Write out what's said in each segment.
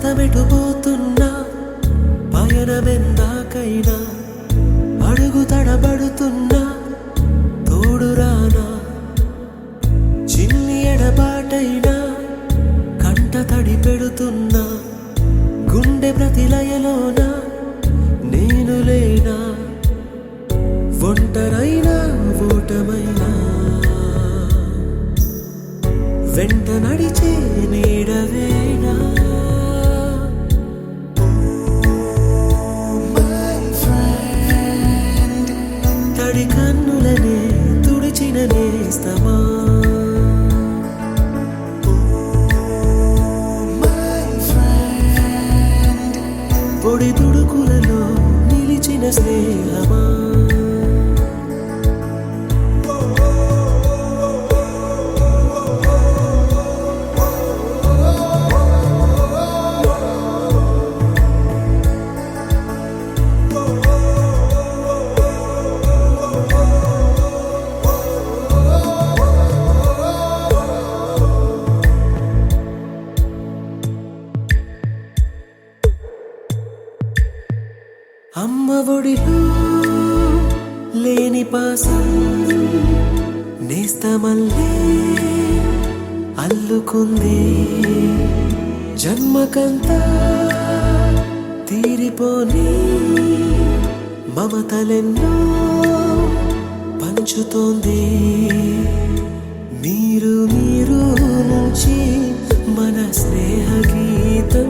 పదమెటుపోతున్నా పయనమెందాకైనా అడుగు తడబడుతున్నా తోడురానా చిన్ని ఎడబాటైనా కంట తడి పెడుతున్నా గుండె ప్రతిలయలోన నేను లేనా ఒంటరైనా ఓటమైనా వెంట నడిచే నీడవేనా తడి కన్నులనే తుడిచిన నేస్తమా పొడి తుడుకులలో నిలిచిన స్నేహమా అమ్మ ఒడిలో లేని పాసం నేస్తమల్లే అల్లుకుంది జన్మకంతా తీరిపోని మమతలెన్నో పంచుతోంది మీరు మీరు నుంచి మన స్నేహ గీతం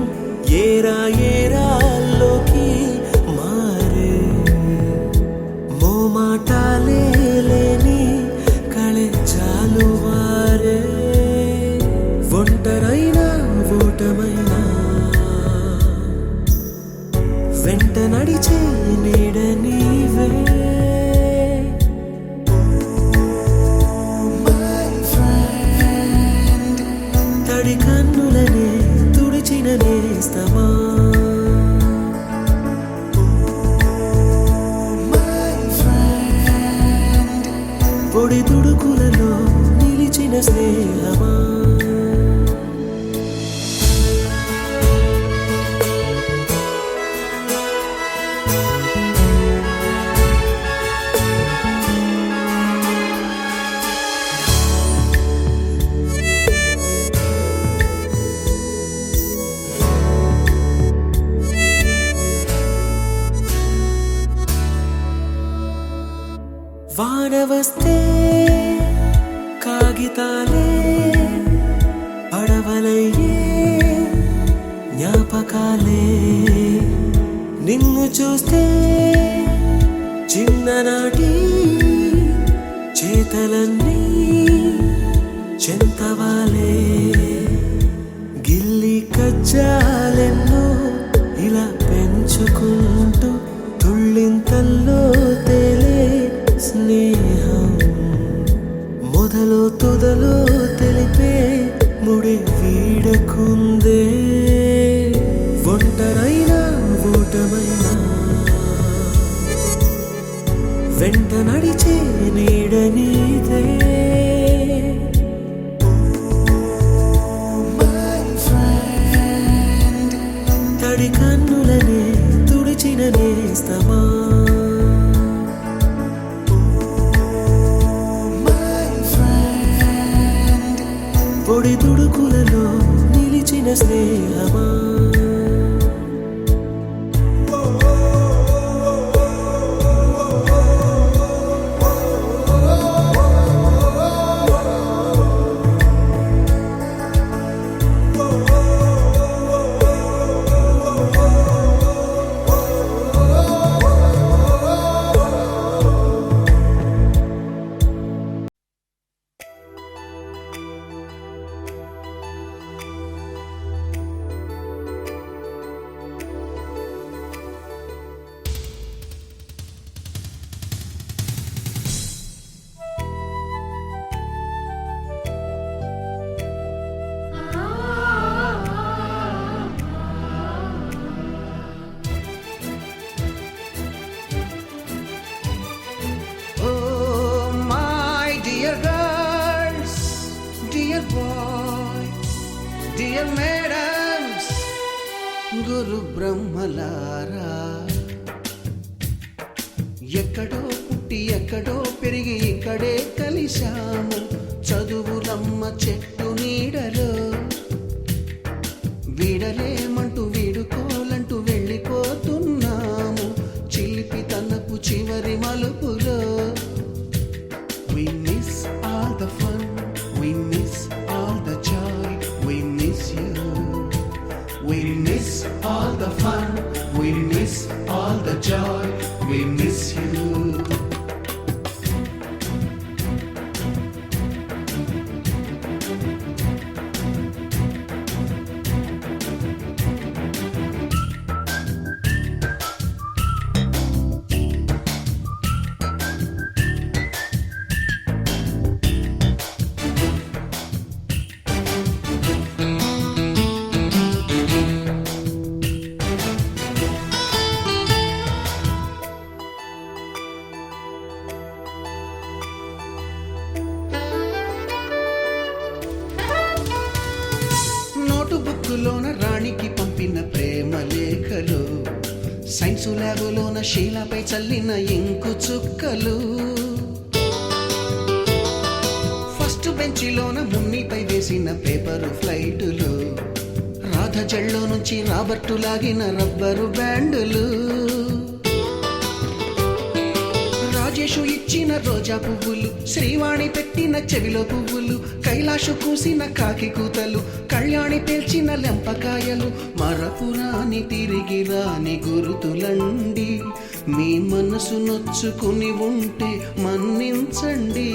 ఏరా ఏరాల్లోకి మాటాలే లేని కళే చాలు వారే ఒంటరైనా ఓటమైనా వెంట నడిచే నీడ నీవే తడి కన్నులనే తుడిచిన నేస్తమా పొడి తుడుకులలో నిలిచిన స్నేహమా వాన వస్తే కాగితాలే పడవలయ్యే జ్ఞాపకాలే నిన్ను చూస్తే చిన్ననాటి చేతలన్నీ చెంతవాలే గిల్లి కజ్జాలెన్నో ఇలా పెంచుకుంటూ తుళ్ళింతల్లో తేలే స్నేహం మొదలు తుదలు తెలిపే ముడి వీడకుందే ఒంటరైనా ఓటమైనా వెంట నడిచే నీడ నీదే తడి కన్నులనే తుడిచిన నేస్తమా పొడి తుడుకులలో నిలిచిన స్నేహమా గురు బ్రహ్మలారా, ఎక్కడో పుట్టి ఎక్కడో పెరిగి ఇక్కడే కలిశాము. చదువులమ్మ చెట్టు నీడలో వీడలేమంటూ వీడుకోలంటూ వెళ్ళిపోతున్నాము. చిలిపి తనపు చివరి మలుపులో we miss all the fun, we miss all the joy, we miss you. We miss all the fun, we miss all the joy, we miss you. నోటుబుక్కులోన రాణికి పంపిన ప్రేమ లేఖలు, సైన్సు ల్యాబులోన శీలపై చల్లిన ఇంకు చుక్కలు, ఫస్ట్ బెంచిలోన మున్నిపై వేసిన పేపరు ఫ్లైటులు, రాధ జల్లో నుంచి రాబర్టు లాగిన rubber బ్యాండులు, Rajesh ఇచ్చిన రోజా పువ్వులు, శ్రీవాణి పెట్టిన చెవిలో పువ్వులు, కైలాషు కూసిన కాకి కూతలు, కళ్యాణి పేల్చిన లెంపకాయలు, మరపురాని తిరిగి రాని గురుతులండి. మీ మనసు నొచ్చుకుని ఉంటే మన్నించండి.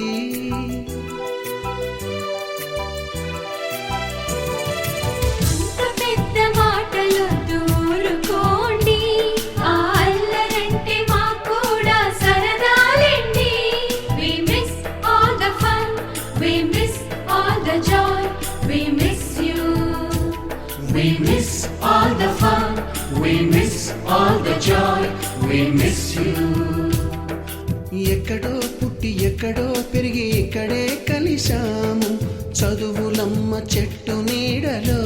We miss all the fun, we miss all the joy, we miss you. ఎక్కడో పుట్టి ఎక్కడో పెరిగి ఇక్కడే కలిశాము. చదువులమ్మ చెట్టు నీడలో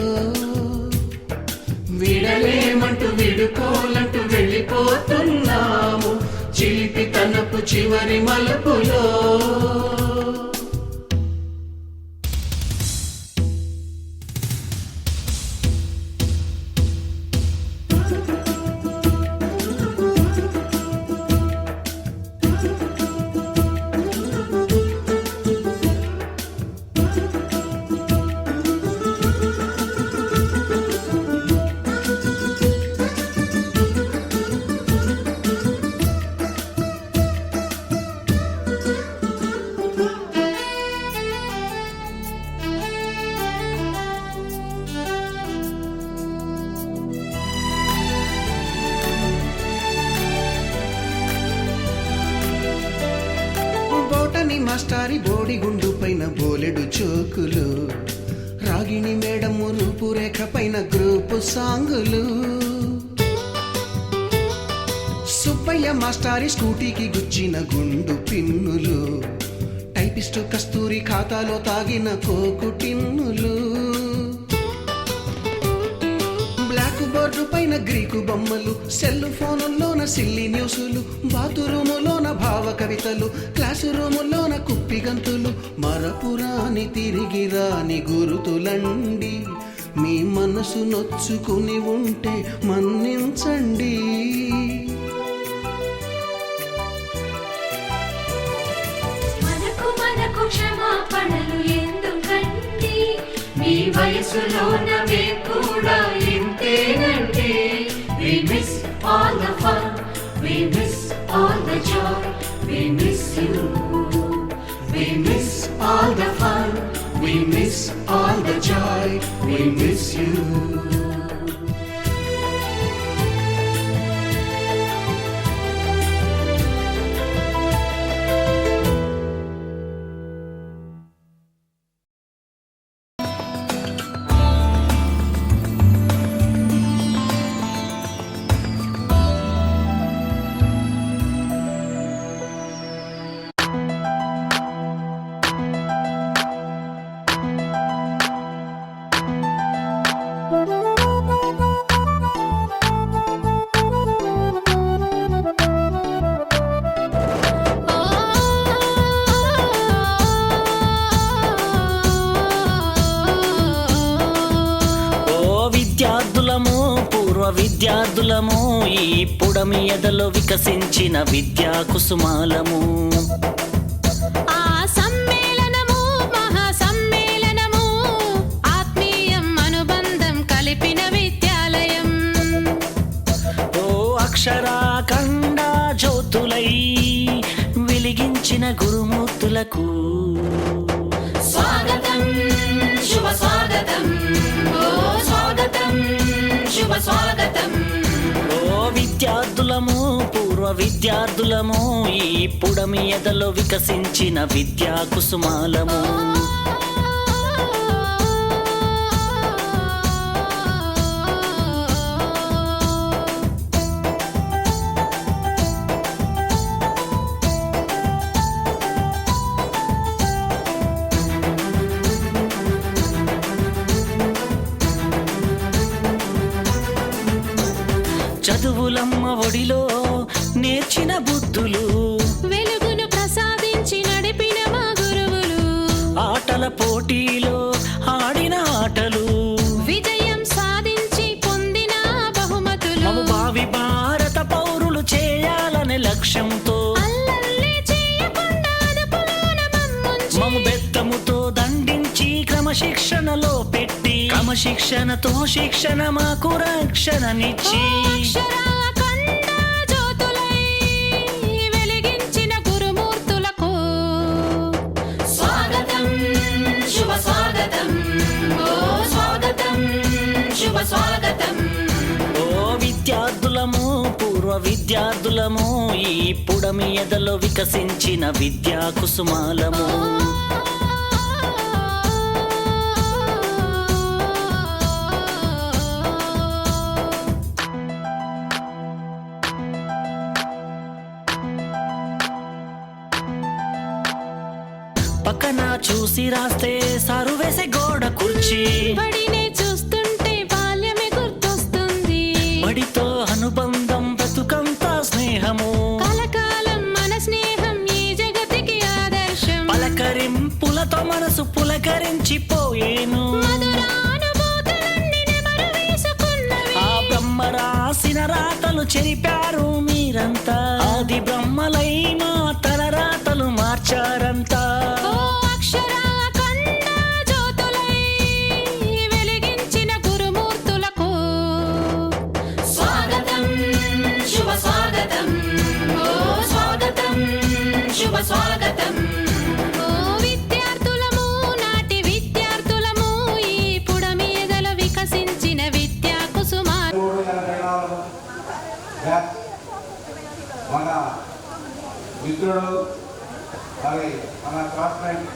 వీడలేమంటూ వీడుకోలంటూ వెళ్ళిపోతున్నాము. చిలిపి తనపు చివరి మలుపులో మాస్టారి బోడిగుండు పైన బోలెడు చోకులు, రాగిణి మేడము రూపురేఖ పైన గ్రూపు సాంగులు, సుబ్బయ్య మాస్టారి స్కూటీకి గుచ్చిన గుండు పిన్నులు, టైపిస్టు కస్తూరి ఖాతాలో తాగిన కోకు టిన్నులు, బ్లాక్ బోర్డు పైన గ్రీకు బొమ్మలు, సెల్ ఫోనుల్లోన సిల్లి న్యూసులు, బాతురూములోన భావ కవితలు, క్లాసు రూములోన కుప్పిగంతులు, మరపురాని తిరిగి రాని గురుతులండి. మీ మనసు నొచ్చుకుని ఉంటే మన్నించండి. మనకు క్షమాపణలు ఎందుకండి, మీ వయసులోన మేము కూడా ఇంతేనండి. We miss all the fun, we miss all the joy, we miss you. We miss all the fun, we miss all the joy, we miss you. పూర్వ విద్యార్థులము ఈ పుడమి ఎదలో వికసించిన విద్యా కుసుమాలము. ఆ సమ్మేళనము మహా సమ్మేళనము ఆత్మీయం అనుబంధం కలిపిన విద్యాలయం. ఓ అక్షరాఖండ జ్యోతులై వెలిగించిన గురుమూర్తులకు స్వాగతం శుభ స్వాగతం, ఓ స్వాగతం శుభ స్వాగతం. ఓ విద్యార్థులము పూర్వ విద్యార్థులము ఈ పుడమి ఎదలో వికసించిన విద్యా కుసుమాలము. చదువులమ్మ ఒడిలో నేర్చిన బుద్ధులు, వెలుగును ప్రసాదించి నడిపిన మా గురువులు, ఆటల పోటీలో ఆడిన ఆటలు, విజయం సాధించి పొందిన బహుమతులు, మము భావి భారత పౌరులు చేయాలనే లక్ష్యంతో అల్లర్లే చేయకుండా అదుపులోన మమ్ముంచి, మము బెత్తముతో దండించి క్రమశిక్షణలో పెట్టి క్రమశిక్షణతో శిక్షణ మాకు రక్షణనిచ్చి అక్షరాఖండ జ్యోతులై వెలిగించిన గురుమూర్తులకు స్వాగతం శుభ స్వాగతం, ఓ స్వాగతం శుభ స్వాగతం. ఓ విద్యార్థులము పూర్వ విద్యార్థులము ఈ పుడమి ఎదలో వికసించిన విద్యా కుసుమాలము. పక్కన చూసి రాస్తే సారు వేసే గోడ కుర్చీ, బడినే చూస్తుంటే బాల్యమే గుర్తొస్తుంది, బడితో అనుబంధం బ్రతుకంతా స్నేహము, కలకాలం మన స్నేహం ఈ జగతికి ఆదర్శం, పలకరింపులతో మనసు పులకరించిపోయేను, మధురానుభూతులన్నీ నెమరు వేసుకున్నవి, ఆ బ్రహ్మ రాసిన రాతలు చెరిపారు మీరంతా, ఆది బ్రహ్మలై మా తల రాతలు మార్చారంతా. ఓ అక్షరాఖండ జ్యోతులై వెలిగించిన గురుమూర్తులకు స్వాగతం శుభ స్వాగతం, ఓ స్వాగతం శుభ స్వాగతం. ఓ విద్యార్థులము నాటి విద్యార్థులము ఈ పుడమి ఎదల వికసించిన విద్యా కుసుమాలు. మన మిత్రుడు మరి మన క్లాస్మేట్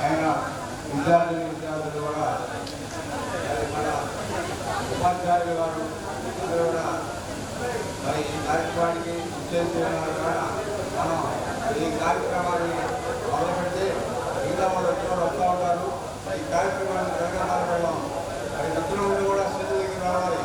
అయిన విద్యార్థులు కూడా మన ఉపాధ్యాయులు గారు అందరూ కూడా మరి ఈ కార్యక్రమానికి ఇచ్చేసిన కూడా మనం ఈ కార్యక్రమాన్ని మొదలుపెడితే మిగతా వాళ్ళు వచ్చిన వాళ్ళు వస్తూ ఉంటారు. ఈ కార్యక్రమాన్ని తెలంగాణ వెళ్ళాం మరి మిత్రుల నుండి కూడా స్థితి దగ్గర రావాలి.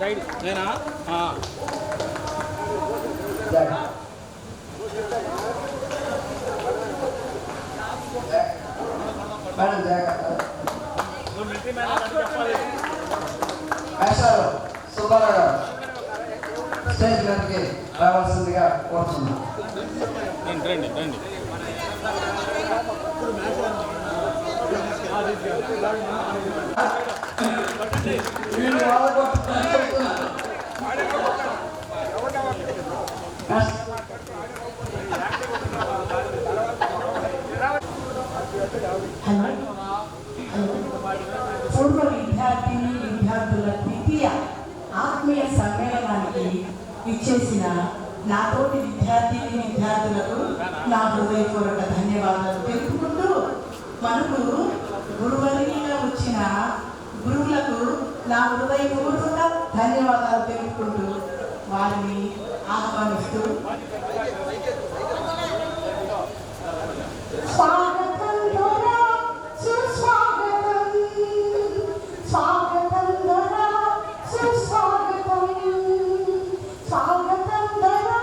మేడం మేస్టారు సుబ్బారావు గారు స్టేజ్ మీదకి రావాల్సిందిగా కోరుతున్నాను. రండి పూర్వ విద్యార్థిని విద్యార్థుల ద్వితీయ ఆత్మీయ సమ్మేళనానికి ఇచ్చేసిన నాతోటి విద్యార్థిని విద్యార్థులకు నా హృదయపూర్వక ధన్యవాదాలు తెలుపుకుంటూ మనకు గురువర్గంగా వచ్చిన గురువులకు నా హృదయపూర్వక ధన్యవాదాలు తెలుపుకుంటూ వారిని ఆహ్వానిస్తూ స్వాగతం దొరా సుస్వాగతం స్వాగతం దొరా సుస్వాగతం స్వాగతం దొరా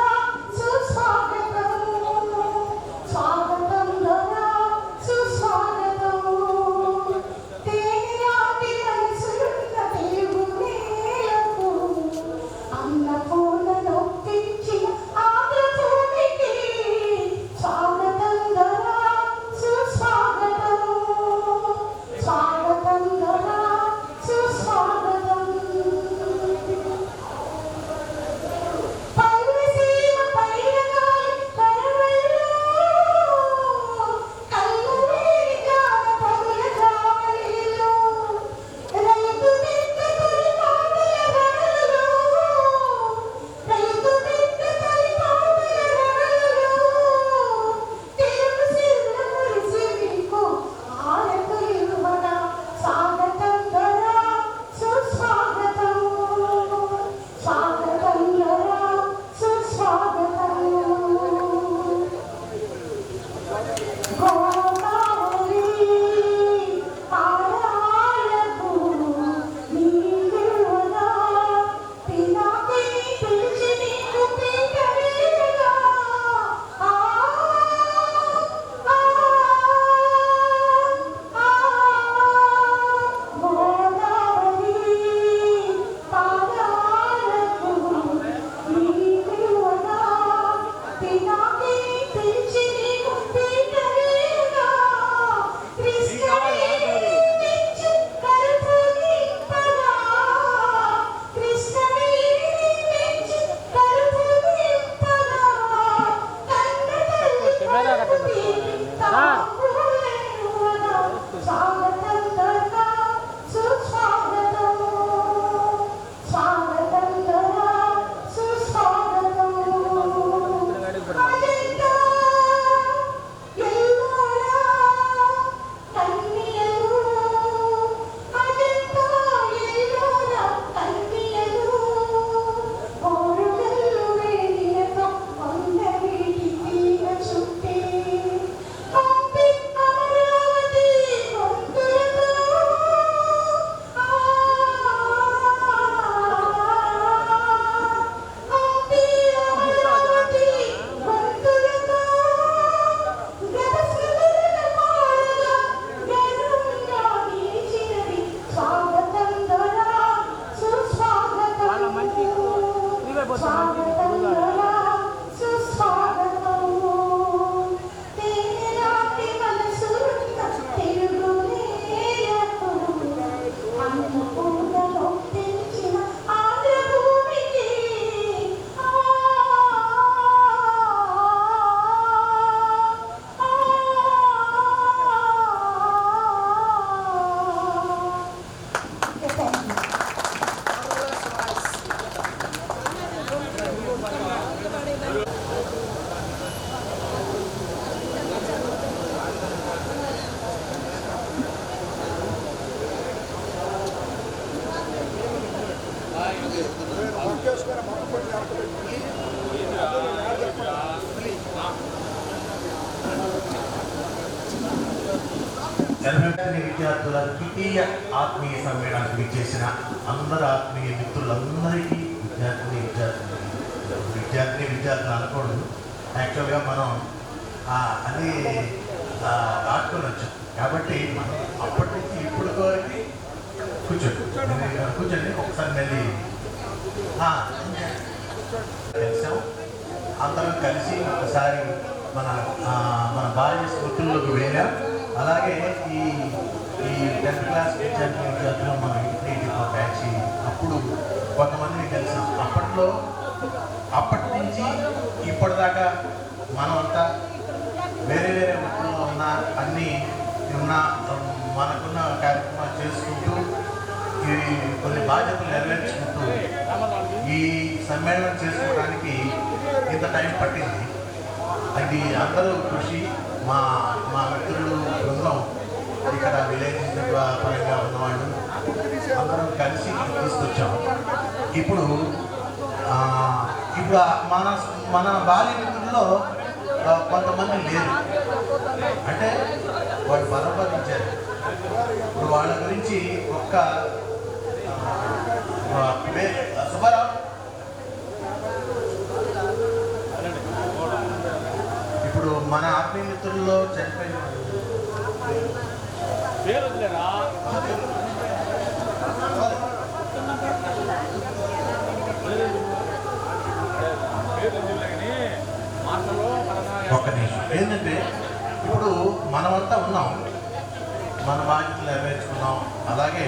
సుస్వాగతం స్వాగతం దొరా సుస్వాగతం తేనిలాంటి మనసులున్న దేవునేలకు అన్నపూర్ణ నొప్పించి ఆంధ్రభూమికి స్వాగతం దొరా సుస్వాగతం స్వాగతం దొరా సుస్వాగతం పల్లెసీమ పైరగాలి కరవెల్లో కల్లవేలి గాన పదుల జావలిలో రైతు బిడ్డ తొలి పాటల రణలో రైతు బిడ్డ తొలి పాటల రణలో తెలుగు సిరుల మురిసి మీకు ఆలకు ఇవ్వగా స్వాగతం దొరా సుస్వాగతం స్వాగతం దొరా సుస్వాగతం గోదావరి పారాలకు నీరువగా పినాకిని పిలిచి నీకు పీకవేయగా గోదావరి పారాలకు నీరువగా పినాకిని పిలిచి నీకు పీకవేయగా కృష్ణవేణి మెచ్చు కరుపునింపగా కృష్ణవేణి మెచ్చు కరుపునింపగా కన్నతల్లి కరుపుని తాంబూలమివ్వగా స్వాగతం దొరా సుస్వాగతం స్వాగతం దొరా సుస్వాగతం అజంతా ఎల్లోరా కన్నియలు అజంతా ఎల్లోరా కన్నియలు ఓరుగల్లు వేడియతో కొండవీటి తీర చుట్టి పంపి అమరావతి గొంతుల ఎలిమెంటరీ విద్యార్థుల ద్వితీయ ఆత్మీయ సమ్మేళనానికి విచ్చేసిన అందరు ఆత్మీయ మిత్రులందరికీ విద్యార్థులు అనకూడదు, యాక్చువల్గా మనం అన్నీ దాటుకొని వచ్చాం కాబట్టి మనం అప్పటి నుంచి ఇప్పటి వరకు కూర్చోండి ఒకసారి మళ్ళీ కలిసాం. అందరం కలిసి ఒకసారి మన బాల్య స్మృతుల్లోకి వెళ్ళాం. అలాగే ఈ 10th క్లాస్ విద్యార్థులు మన ఇంటి బ్యాచ్ అప్పుడు కొంతమందిని కలిసాం. అప్పటి నుంచి ఇప్పటిదాకా మనం అంతా వేరే వేరే వృత్తుల్లో ఉన్న అన్నీ మనకున్న కార్యక్రమాలు చేసుకుంటూ కొన్ని బాధ్యతలు నెరవేర్చుకుంటూ ఈ సమ్మేళనం చేసుకోవడానికి ఇంత టైం పట్టింది. అది అందరూ కృషి. మా మిత్రులు బృందం ఇక్కడ విలేజ్ పరంగా ఉన్నవాళ్ళు అందరం కలిసి తీసుకొచ్చాము. ఇప్పుడు మన బాల్య మిత్రుల్లో కొంతమంది లేరు, అంటే వాళ్ళు పరపదించారు. ఇప్పుడు వాళ్ళ గురించి ఒక్క సుబ్బారావు ఇప్పుడు మన ఆత్మీయ మిత్రుల్లో చనిపోయిన ఒక్క నిమిషం. ఏంటంటే ఇప్పుడు మనమంతా ఉన్నాం, మన బాధ్యతలు నెరవేర్చుకున్నాం. అలాగే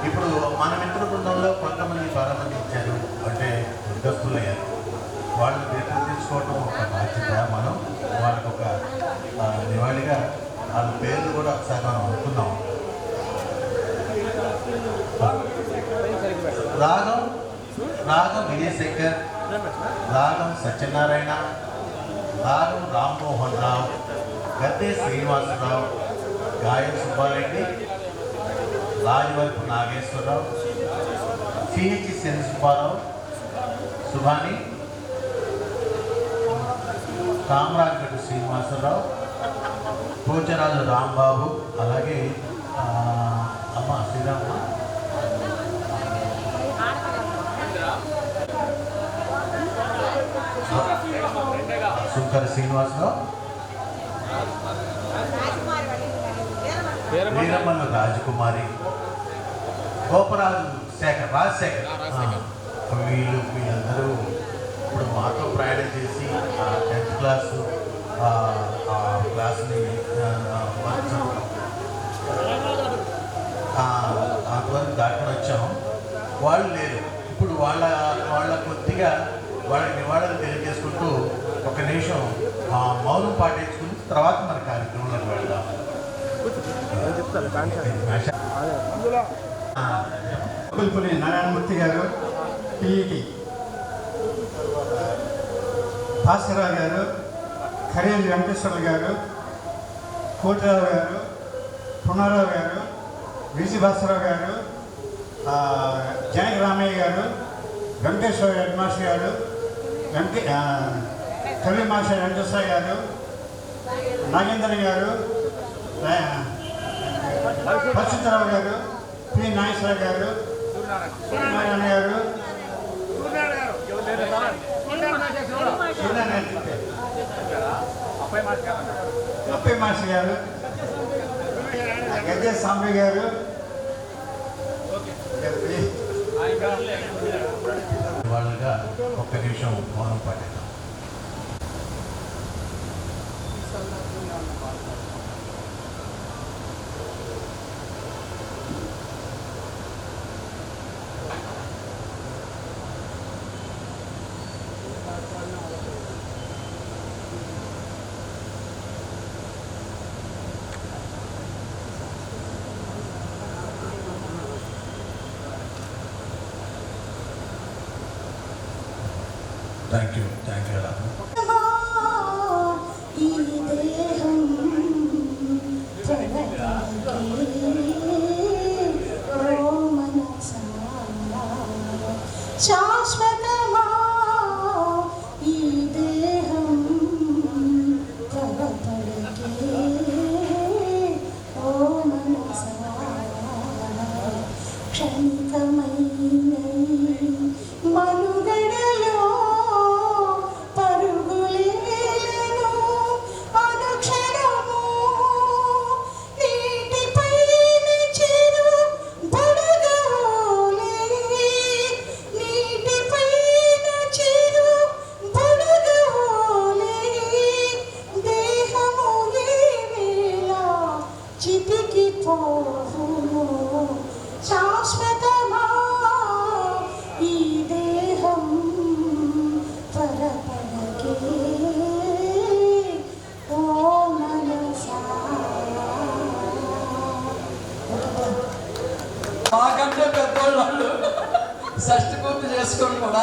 ఇప్పుడు మన మిత్ర బృందంలో కొంతమంది పరామర్శించారు, అంటే ఉద్యోగస్తులయ్యారు. వాళ్ళు తీర్చుకోవటం ఒక బాధ్యత. మనం వాళ్ళకి ఒక నివాళిగా వాళ్ళ పేర్లు కూడా ఒకసారి మనం అనుకున్నాం. రాగం విజయశేఖర్, రాగం సత్యనారాయణ, రాగం రామ్మోహన్ రావు, గద్దె శ్రీనివాసరావు, గాయం సుబ్బారెడ్డి, రాజవరపు నాగేశ్వరరావు, సిహెచ్ శని సుబ్బారావు, సుభాని, కామరాజగడ్డ శ్రీనివాసరావు, పోచరాజు రాంబాబు, అలాగే అమ్మ శ్రీరామ్మ, శంకర శ్రీనివాసరావు, వీరమ్మను రాజకుమారి, గోపరాజు రాజశేఖర్, వీళ్ళందరూ ఇప్పుడు మాతో ప్రయాణం చేసి 10th క్లాసు క్లాస్ని అంతవరకు దాటుకొని వచ్చాము. వాళ్ళు లేరు. ఇప్పుడు వాళ్ళ కొద్దిగా వాళ్ళ నివాళులు తెలియజేసుకుంటూ ఒక నిమిషం మౌనం పాటించుకుని తర్వాత మన కార్యక్రమంలోకి వెళ్దాం. పుల్పులి నారాయణమూర్తి గారు, పిఈటి భాస్కరరావు గారు, ఖరేలి వెంకటేశ్వర గారు, కోటిరావు గారు, పునారావు గారు, విజయ భాస్కరరావు గారు, జనక రామయ్య గారు, వెంకటేశ్వర హెడ్ మాస్టర్ గారు, తొలి మాస్టర్ వెంకటేశ్వర గారు, నాగేంద్ర గారు, పరశుద్ధరావు గారు, పి నాగేశ్వర గారు, సూర్యనారాయణ గారు, అప్పయ్య మాస్టర్ గారు, గద్దె సాంబి గారు, వాళ్ళగా ఒక్క నిమిషం మౌనం పాటిద్దాం. థ్యాంక్ యూ శాశ్వతమా ఈ దేహం తన తడకే ఓ శాశ్వతమా ఈ దేహం త్వరపడకే ఓ మనసా. మాకంటే పెద్దోళ్ళు షష్టి పూర్తి చేసుకొని కూడా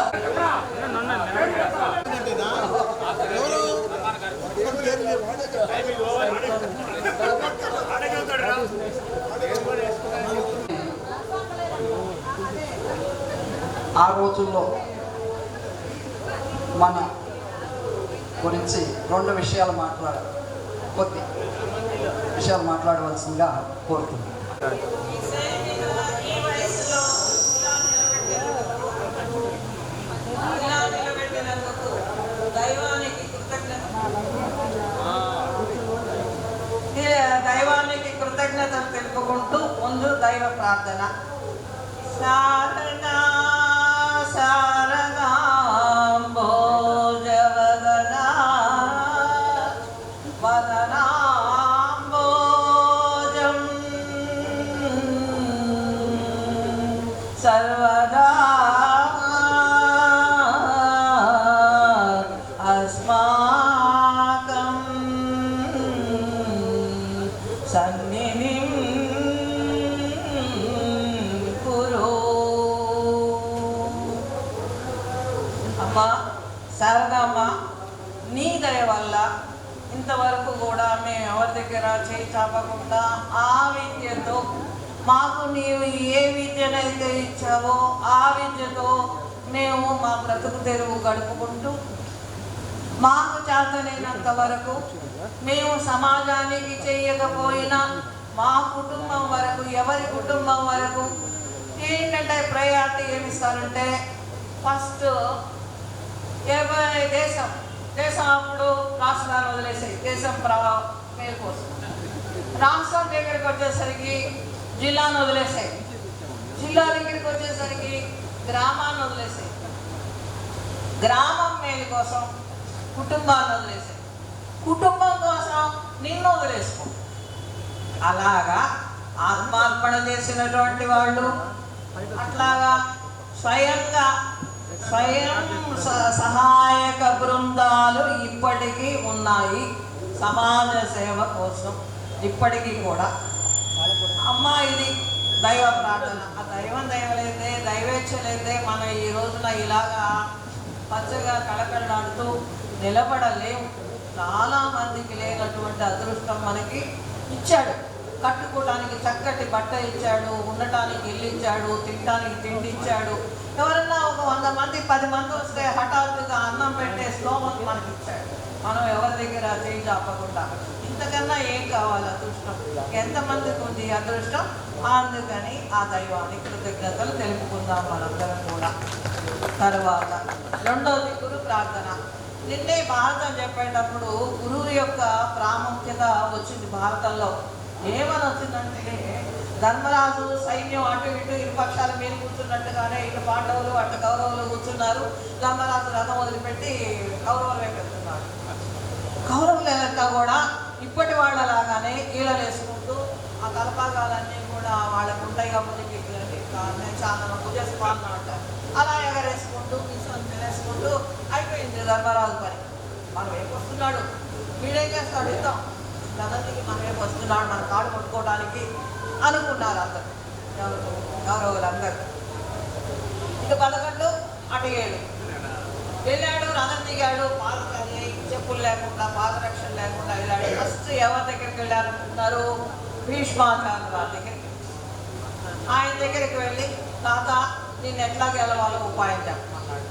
ఆ రోజుల్లో మన గురించి రెండు విషయాలు కొద్ది విషయాలు మాట్లాడవలసిందిగా కోరుతున్నాను. దైవానికి కృతజ్ఞతలు తెలుపుకుంటూ ముందు దైవ ప్రార్థన. శారదా శారదాంబోజవదనా వదనాంబోజం సర్వదా అస్మాకం సన్నిధిం కురు. అమ్మా శారదమ్మ, నీ దయ వల్ల ఇంతవరకు కూడా మేము ఎవరి దగ్గర చేయి చాపకుండా ఆ విద్యతో మాకు నీవు ఏ విద్యనైతే ఇచ్చావో ఆ విద్యతో మేము మా బ్రతుకు తెరువు గడుపుకుంటూ మాకు చేతనైనంత వరకు మేము సమాజానికి చేయకపోయినా మా కుటుంబం వరకు, ఎవరి కుటుంబం వరకు ఏంటంటే ప్రయారిటీ ఏమిస్తారంటే ఫస్ట్ దేశం అప్పుడు రాష్ట్రాన్ని వదిలేసాయి, దేశం మేలు కోసం. రాష్ట్రం దగ్గరికి వచ్చేసరికి జిల్లాను వదిలేసాయి, జిల్లా దగ్గరికి వచ్చేసరికి గ్రామాన్ని వదిలేసాయి, గ్రామం మేలు కోసం కుటుంబాన్ని వదిలేసాయి, కుటుంబం కోసం నిన్ను వదిలేసుకో. అలాగా ఆత్మార్పణ చేసినటువంటి వాళ్ళు అట్లాగా స్వయం సహాయక బృందాలు ఇప్పటికీ ఉన్నాయి సమాజ సేవ కోసం ఇప్పటికీ కూడా. అమ్మ, ఇది దైవ ప్రార్థన. ఆ దైవలేదే దైవేచ్ఛలేదే మన ఈ రోజున ఇలాగా పచ్చగా కళకళలాడుతూ నిలబడలేము. చాలామందికి లేనటువంటి అదృష్టం మనకి ఇచ్చాడు. కట్టుకోవడానికి చక్కటి బట్ట ఇచ్చాడు, ఉండటానికి ఇల్లు ఇచ్చాడు, తినడానికి తిండి ఇచ్చాడు. ఎవరన్నా ఒక 100 మంది 10 మంది వస్తే హఠాత్తుగా అన్నం పెట్టే స్తోమత మనకి ఇచ్చాడు. మనం ఎవరి దగ్గర చేయి చాపకుండా ఇంతకన్నా ఏం కావాలి అదృష్టం? ఎంతమందికి ఉంది అదృష్టం? అందుకని ఆ దైవానికి కృతజ్ఞతలు తెలుపుకుందాం మనందరం కూడా. తర్వాత రెండవది గురు ప్రార్థన. నిన్నే భారతం చెప్పేటప్పుడు గురువు యొక్క ప్రాముఖ్యత వచ్చింది భారతంలో. ఏమని వచ్చిందంటే, ధర్మరాజు సైన్యం అటు ఇటు ఇరుపక్షాల మీద కూర్చున్నట్టుగానే ఇటు పాండవులు అటు కౌరవులు కూర్చున్నారు. ధర్మరాజు రథం వదిలిపెట్టి కౌరవులు వెళ్తున్నారు. కౌరవులంతా కూడా ఇప్పటి వాళ్ళలాగానే ఈలలు వేసుకుంటూ ఆ తలపాగాలన్నీ కూడా వాళ్ళకు ఉంటాయి కాబట్టి చాలా పూజస్పాలన అంటారు, అలా ఎగరేసుకుంటూ వేసుకుంటూ అయిపోయింది ధర్మరాజు పని. మనం ఏం వస్తున్నాడు, వీడేం చేస్తాడు, యుద్ధం గదంతికి మనం ఏం వస్తున్నాడు, మన కాడు కొట్టుకోవడానికి అనుకున్నారు అందరు కౌరవులందరూ. ఇక 11 అటు 7 వెళ్ళాడు, రథం దిగాడు, చెప్పులు లేకుండా పాదరక్షణ లేకుండా వెళ్ళాడు. ఫస్ట్ ఎవరి దగ్గరికి వెళ్ళారనుకుంటున్నారు? భీష్మాచార్య వారి దగ్గరికి. ఆయన దగ్గరికి వెళ్ళి, తాత నేను ఎట్లా గెలవాలో ఉపాయం చెప్పమన్నాడు.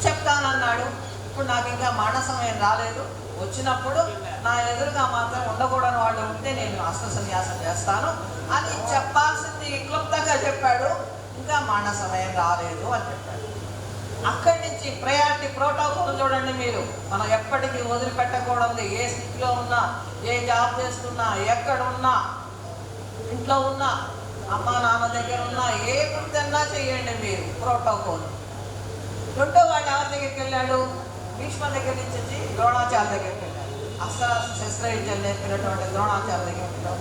చెప్తానన్నాడు. ఇప్పుడు నాకు ఇంకా మరణ సమయం రాలేదు, వచ్చినప్పుడు నా ఎదురుగా మాత్రం ఉండకూడని వాళ్ళు ఉంటే నేను అస్త్ర సన్యాసం చేస్తాను అని చెప్పాల్సింది క్లుప్తంగా చెప్పాడు. ఇంకా మరణ సమయం రాలేదు అని చెప్పాడు. అక్కడి నుంచి ప్రయారిటీ ప్రోటోకాల్ చూడండి మీరు. మనం ఎప్పటికీ వదిలిపెట్టకూడదు. ఏ స్థితిలో ఉన్నా, ఏ జాబ్ చేస్తున్నా, ఎక్కడున్నా, ఇంట్లో ఉన్నా, అమ్మా నాన్న దగ్గర ఉన్నా, ఏ వృత్తన్నా చేయండి మీరు ప్రోటోకాల్. రెండో వాడు ఎవరి దగ్గరికి వెళ్ళాడు? భీష్మ దగ్గర నుంచి ద్రోణాచార్య దగ్గరికి వెళ్ళాడు. అస్త్రాస్త్ర శస్త్రవిద్యలు నేర్పినటువంటి ద్రోణాచార్య దగ్గర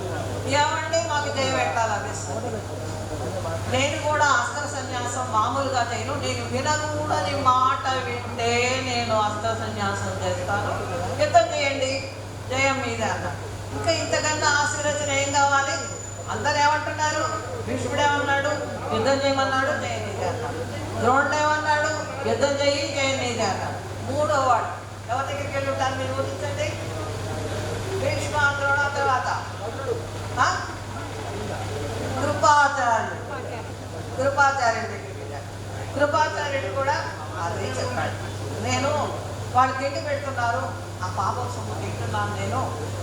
ఏమండి మాకు జయం ఎట్లా లభిస్తుంది? నేను కూడా అస్త్ర సన్యాసం మామూలుగా చేయను, నేను వినకూడని మాట వింటే నేను అస్త్ర సన్యాసం చేస్తాను, యుద్ధం చేయండి జయం మీద అన్న. ఇంకా ఇంతకన్నా ఆశీర్వచన ఏం కావాలి? అందరు ఏమంటున్నారు? భీష్ముడు ఏమన్నాడు? యుద్ధం చేయమన్నాడు, జయం నీదే అన్నాడు. ద్రోణుడు ఏమన్నాడు? యుద్ధం చేయి, జయం నీదే అన్నాడు. మూడో వాడు ఎవరి దగ్గరికి వెళ్ళి ఉంటారు మీరు ఊహించండి. భీష్మ ద్రోణ తర్వాత కృపాచార్యుడు. కృపాచార్యుడి దగ్గరికి వెళ్ళాడు. కృపాచార్యుడు కూడా అదే చెప్పాడు, నేను వాళ్ళు తిండి పెడుతున్నారు, ఆ పాపం సొమ్ము తింటున్నాను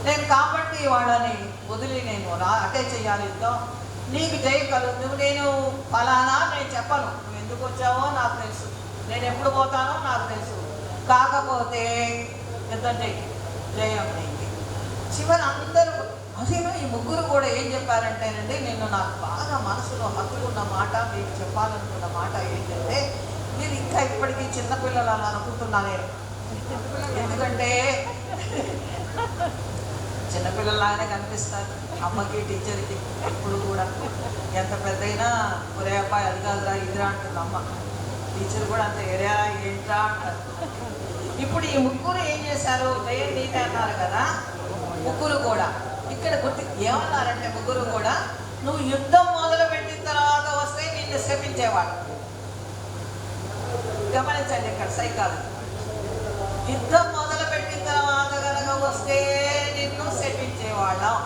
నేను కాబట్టి వాళ్ళని వదిలి నేను అటే చెయ్యాలి యుద్ధం, నీకు జయగలదు. నువ్వు నేను ఫలానా నేను చెప్పను, నువ్వు ఎందుకు వచ్చావో నాకు తెలుసు, నేను ఎప్పుడు పోతానో నాకు తెలుసు, కాకపోతే యుద్ధం చెయ్యి, జయం నీకు. చివరి అందరూ అసలు ఈ ముగ్గురు కూడా ఏం చెప్పారంటేనండి, నిన్ను నాకు బాగా మనసులో హత్తుకున్న మాట, మీకు చెప్పాలనుకున్న మాట ఏంటంటే, మీరు ఇంకా ఇప్పటికీ చిన్నపిల్లలు అని అనుకుంటున్నా నేను. ఎందుకంటే చిన్నపిల్లలాగానే కనిపిస్తారు అమ్మకి టీచర్కి ఎప్పుడు కూడా. ఎంత పెద్దయినా ఒరే అబ్బాయి అది కాదురా ఇదిరా అంటుంది అమ్మ, టీచర్ కూడా అంత ఏరియా ఏంట్రా అంటారు. ఇప్పుడు ఈ ముగ్గురు ఏం చేశారు? జయం నీతే అన్నారు కదా, ముగ్గురు కూడా ఇక్కడ గుర్తు ఏమన్నారంటే, ముగ్గురు కూడా నువ్వు యుద్ధం మొదలు పెట్టిన తర్వాత వస్తే నిన్ను శపించేవాడు. గమనించండి ఇక్కడ సైకాలజీ. యుద్ధం మొదలు పెట్టిన తర్వాత కనుక వస్తే నిన్ను శపించేవాళ్ళం.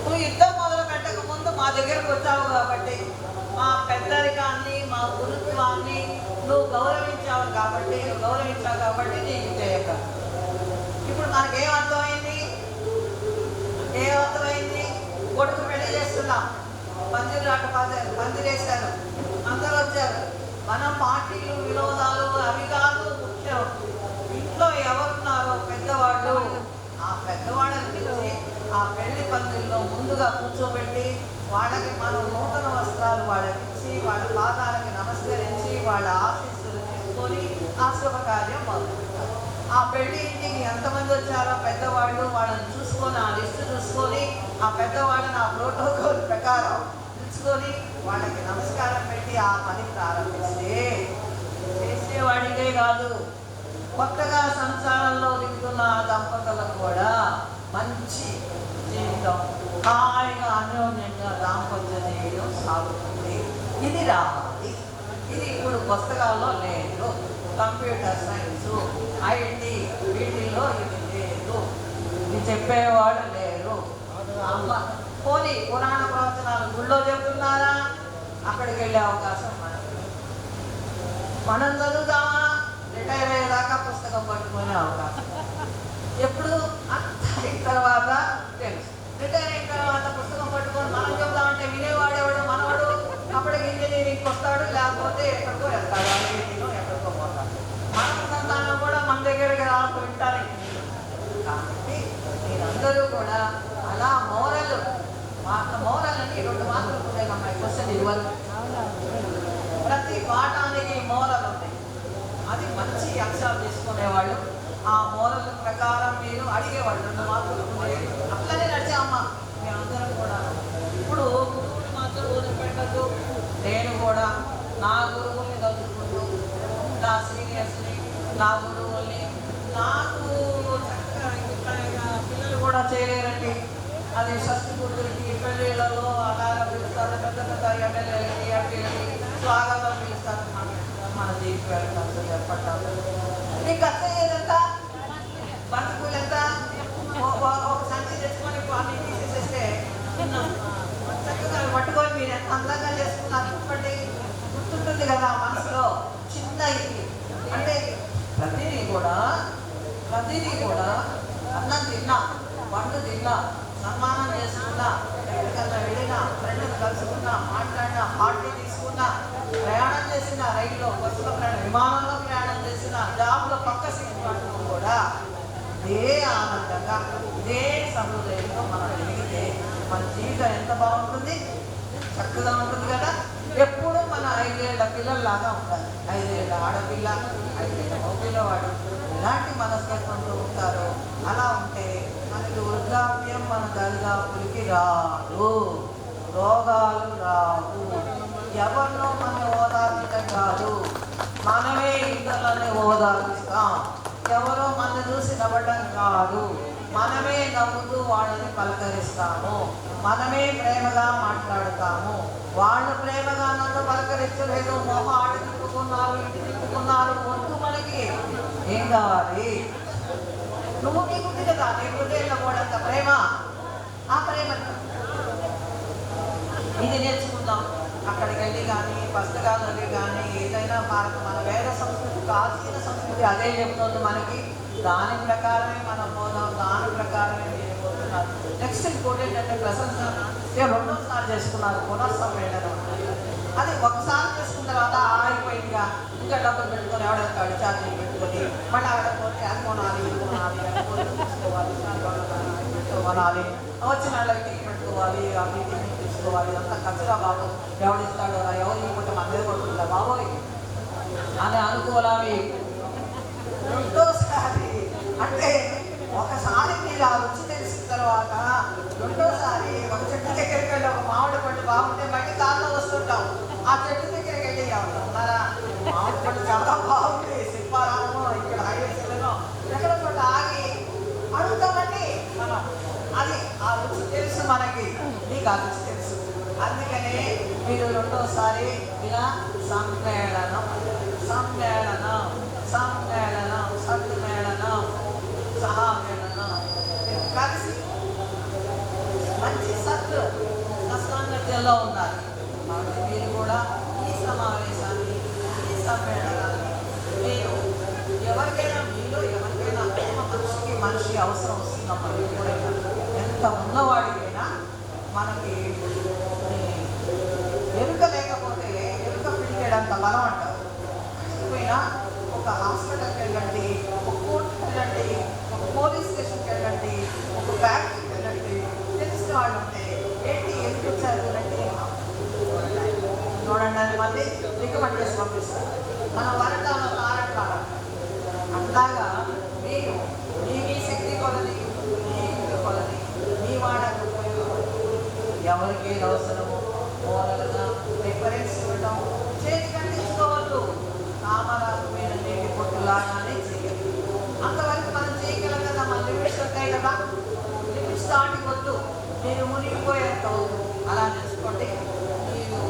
నువ్వు యుద్ధం మొదలు పెట్టక ముందు మా దగ్గరకు వచ్చావు కాబట్టి, మా పెద్దరికాన్ని మా గురుత్వాన్ని నువ్వు గౌరవించావు కాబట్టి నీకు చేయక. ఇప్పుడు మనకేమర్థమైంది? ఏమర్థమైంది? కొడుకు పెళ్లి చేస్తున్నాం, పందిరేశారు, అందరూ వచ్చారు. మనం పార్టీలు వినోదాలు అవి కాదు ముఖ్యం. ఇంట్లో ఎవరున్నారో పెద్దవాళ్ళు, ఆ పెద్దవాళ్ళని పిలిచి ఆ పెళ్లి పందిరిలో ముందుగా కూర్చోబెట్టి వాళ్ళకి మనం నూతన వస్త్రాలు వాళ్ళకి ఇచ్చి వాళ్ళ పాదాలకి నమస్కరించి వాళ్ళ ఆశీస్సులు తీసుకొని ఆ శుభకార్యం మొదలుపెట్టారు. ఆ పెళ్లి ఇంటికి ఎంతమంది వచ్చారో పెద్దవాళ్ళు వాళ్ళని చూసుకొని ఆ లిస్టు చూసుకొని ఆ పెద్దవాళ్ళని ఆ ప్రోటోకాల్ ప్రకారం పిలుచుకొని వాళ్ళకి నమస్కారం పెట్టి ఆ పని ప్రారంభిస్తే, చేసేవాడికే కాదు కొత్తగా సంసారంలో దిగుతున్న దంపతులకు కూడా మంచి జీవితం, హాయిగా అన్యోన్యంగా దాంపత్య జీవితం సాగుతుంది. ఇది రావాలి. ఇది ఇప్పుడు పుస్తకాల్లో లేదు. కంప్యూటర్ సైన్స్, ఐటీ వీటిల్లో ఇది లేదు, ఇది చెప్పేవాడు లేరు. అమ్మ పోనీ పురాణ ప్రవచనాలు గుళ్ళో చెప్తున్నారా? అక్కడికి వెళ్ళే అవకాశం మనం చదువుతామా? రిటైర్ అయ్యేదాకా పుస్తకం పట్టుకునే అవకాశం. ఎప్పుడు అయిన తర్వాత తెలుసు. రిటైర్ అయిన తర్వాత పుస్తకం పట్టుకొని మనం చెబుతామంటే వినేవాడేవాడు మనవాడు అప్పటికి ఇంజనీరింగ్కి వస్తాడు, లేకపోతే ఎక్కడికో వెళ్తాడు, ఐఐటీలో ఎక్కడికో పోతాడు. మన సంతానం కూడా మన దగ్గరికి రాకు వింటారు. కాబట్టి మీరందరూ కూడా అలా మోరల్ అని 2 మార్కులు ఉన్నాయి అమ్మాయి క్వశ్చన్ ఇవ్వాలి. ప్రతి పాఠానికి మోరల్ ఉంటాయి, అది మంచి అక్షరాలు తీసుకునేవాళ్ళు. ఆ మోరల్ ప్రకారం మీరు అడిగేవాళ్ళు 2 మార్కులు అట్లనే నడిచామా మేమందరం కూడా. ఇప్పుడు గురువుని మాత్రం వదిలిపెట్టద్దు. నేను కూడా నా గురువుల్ని చదువుకుంటూ, నా సీనియర్స్ని, నా గురువుల్ని, నాకు చక్కగా పిల్లలు కూడా చేయలేరండి. అది షష్టి గుర్తులకి పెళ్ళిళ్ళలో అలాగా పిలుస్తారు, పెద్ద పెద్ద ఎమ్మెల్యేలకి ఎంపీలకి స్వాగతం పిలుస్తారు. మన దీనికి వెళ్తాం చెప్పట్టాలి. నీకు ఖర్చు అయ్యేదంతా బతుకులు ఎంత? ఒక సంచి తెచ్చుకొని అన్ని తీసేసేస్తే చక్కగా పట్టుకొని మీరు ఎంత అందంగా చేసుకున్నారు చెప్పండి. గుర్తుంటుంది కదా మనసులో చిన్న ఇది. అంటే ప్రతిదీ కూడా అన్నం తిన్నా, పండు తిన్నా, సన్మానం చేసుకున్నా, ఎక్కడికన్నా వెళ్ళినా, ఫ్రెండ్ని కలుసుకున్నా, మాట్లాడినా, పార్టీ తీసుకున్నా, ప్రయాణం చేసిన రైల్లో, బస్సులో ప్రయాణం, విమానంలో ప్రయాణం చేసిన, జాబ్లో పక్క సీట్ పట్టుకు కూడా ఇదే ఆనందంగా ఇదే సహృదయంతో మనం వెలిగితే మన జీవితం ఎంత బాగుంటుంది, చక్కగా ఉంటుంది కదా. ఎప్పుడు మన 5 ఏళ్ల పిల్లల్లాగా ఉండాలి. 5 ఏళ్ల ఆడపిల్ల, 5 ఏళ్ల పిల్లవాడు ఎలాంటి మనస్తత్వంతో ఉంటారో అలా ఉంటే మనకి వృద్ధాప్యం మన దరిదాపులకి రాదు, రోగాలు రావు. ఎవరినో మనం ఓదార్చడం కాదు, మనమే ఇతరులని ఓదార్చుతాం. ఎవరో మన చూసి నవ్వడం కాదు, మనమే నవ్వుతూ వాళ్ళని పలకరిస్తాము, మనమే ప్రేమగా మాట్లాడతాము. వాళ్ళు ప్రేమగా నన్ను పలకరించలేదు, మొహాడు తిప్పుకున్నారు, ఇంటి తిప్పుకున్నారు, వద్దు మనకి. ఏం కావాలి? నువ్వు నీకుంది కదా, నీ హృదయంలో కూడా ప్రేమ, ఆ ప్రేమ ఇది నేర్చుకుందాం. అక్కడికి వెళ్ళి కానీ పుస్తకాలకి కానీ ఏదైనా మన వేద సంస్కృతి, ప్రాచీన సంస్కృతి అదే చెప్తుంది మనకి. దాని ప్రకారమే మనం పోదాం, దాని ప్రకారమే మీరు పోతున్నారు. నెక్స్ట్ ఇంకోటి ఏంటంటే ప్రశంస రెండోసారి చేసుకున్నారు పునఃసమ్మేళనం. అది ఒకసారి చేసుకున్న తర్వాత ఆగిపోయిందిగా, ఇంకా డబ్బులు పెట్టుకొని ఎవడెత్తాడు ఛార్జీలు పెట్టుకొని మళ్ళీ ఆవిడ పోతే అది కొనాలి, ఇది కొనాలి, తీసుకోవాలి, కొనాలి, వచ్చిన వాళ్ళకి పెట్టుకోవాలి, అవి తీసుకోవాలి. అంతా ఖర్చుగా బాబు ఎవడిస్తాడో ఎవరు ఇవ్వటం మన మీద కొడుతుందా బాబోయ్ అని అనుకోవాలి. రెండోసారి అంటే ఒకసారి మీరు ఆ రుచి తెలిసిన తర్వాత రెండోసారి ఒక చెట్టు దగ్గరికి వెళ్ళి ఒక మామిడి పండు బాగుంటే మళ్ళీ కారులో వస్తుంటాం. ఆ చెట్టు దగ్గరికి వెళ్ళి ఉన్నారా మామిడి పండు చాలా బాగుంది, శిల్పారామో ఇక్కడ హైవేస్లో ఎక్కడ చోట ఆగి అడుగుతామండి మనం. అది ఆ రుచి తెలుసు మనకి, మీకు ఆ రుచి తెలుసు. అందుకనే మీరు రెండోసారి ఇలా సమ్మేళనం సమ్మేళనం సమ్మేళనం సమ్మేళనం సహామేళనం కలిసి మంచి సత్సాంగత్యంలో ఉండాలి. కాబట్టి మీరు కూడా ఈ సమావేశాన్ని, ఈ సమ్మేళనాన్ని మీరు ఎవరికైనా, మీలో ఎవరికైనా మనిషికి మనిషి అవసరం వస్తుందమ్మా. ఎప్పుడైనా ఎంత ఉన్నవాడికైనా మనకి ఎరుక లేకపోతే ఎరుక పిడికేడంత బలం అంటారు. పోయినా ఒక హాస్పిటల్కి వెళ్ళండి, ఒక కోర్టుకి వెళ్ళండి, ఒక పోలీస్ స్టేషన్కి వెళ్ళండి, ఒక బ్యాంక్కి వెళ్ళండి, తెలిసిన వాళ్ళు ఉంటే ఏంటి ఎందుకు వచ్చారు అంటే చూడండి అని మళ్ళీ రికమెండ్ చేసి పంపిస్తారు. మన వరండాలో తారట్లాడ అట్లాగా మీరు మీ శక్తి కొలని, మీ ఇంటి కొలని, మీ వాడకు ఎవరికి ఏది అవసరమో ఓరలుగా రిఫరెన్స్ ఇవ్వడం, చేతి కంటించుకోవద్దు. కామరాకు మీద నీటి పొట్టులాగానే చేయాలి. అంతవరకు మనం చేయగలం కదా, మన లిమిట్స్ ఉంటాయి కదా, లిమిట్స్ దాటివద్దు. మీరు మునిగిపోయేంత అలా చేసుకోండి. నేను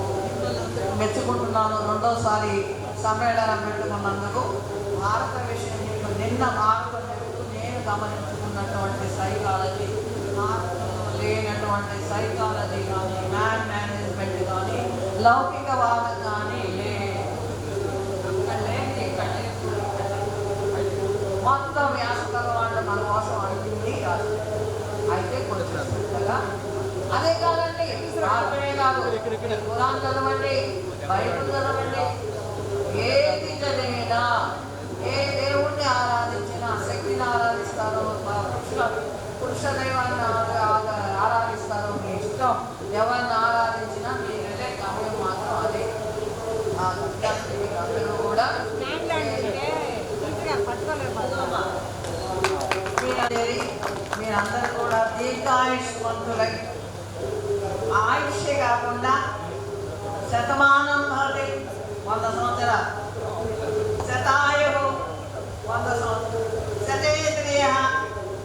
మెచ్చుకుంటున్నాను రెండోసారి సమ్మేళనం పెట్టుకున్నందుకు. భారత విషయం మీకు నిన్న భారతం చెబుతూ నేను గమనించుకున్నటువంటి సైకాలజీ, భారతంలో లేనటువంటి సైకాలజీ కానీ, మ్యాన్ మేనేజ్మెంట్ కానీ, లౌకికవాదం కానీ మొత్తం వ్యాసంగా వాళ్ళు మన కోసం అంటుంది. అయితే కొంచెం శ్రద్ధగా, అదే కాదండి మార్పమే కాదు, ఖురాన్ చదవండి, బైబిల్ చదవండి. ఏది చదివినా, ఏ దేవుణ్ణి ఆరాధించినా, శక్తిని ఆరాధిస్తారో, పురుష దైవాన్ని ఆరాధిస్తారో మీ ఇష్టం. ఎవరిని ఆరాధించినా మీ వెళ్ళే గమ్యం మాత్రం అదే. అందరూ కూడా మీరందరూ కూడా దీర్ఘాయుష్మంతులై, ఆయుష్యే కాకుండా శతమానం భవతి 100 సంవత్సరాలు, శతాయువు 100 సంవత్సరాలు, శతేంద్రియ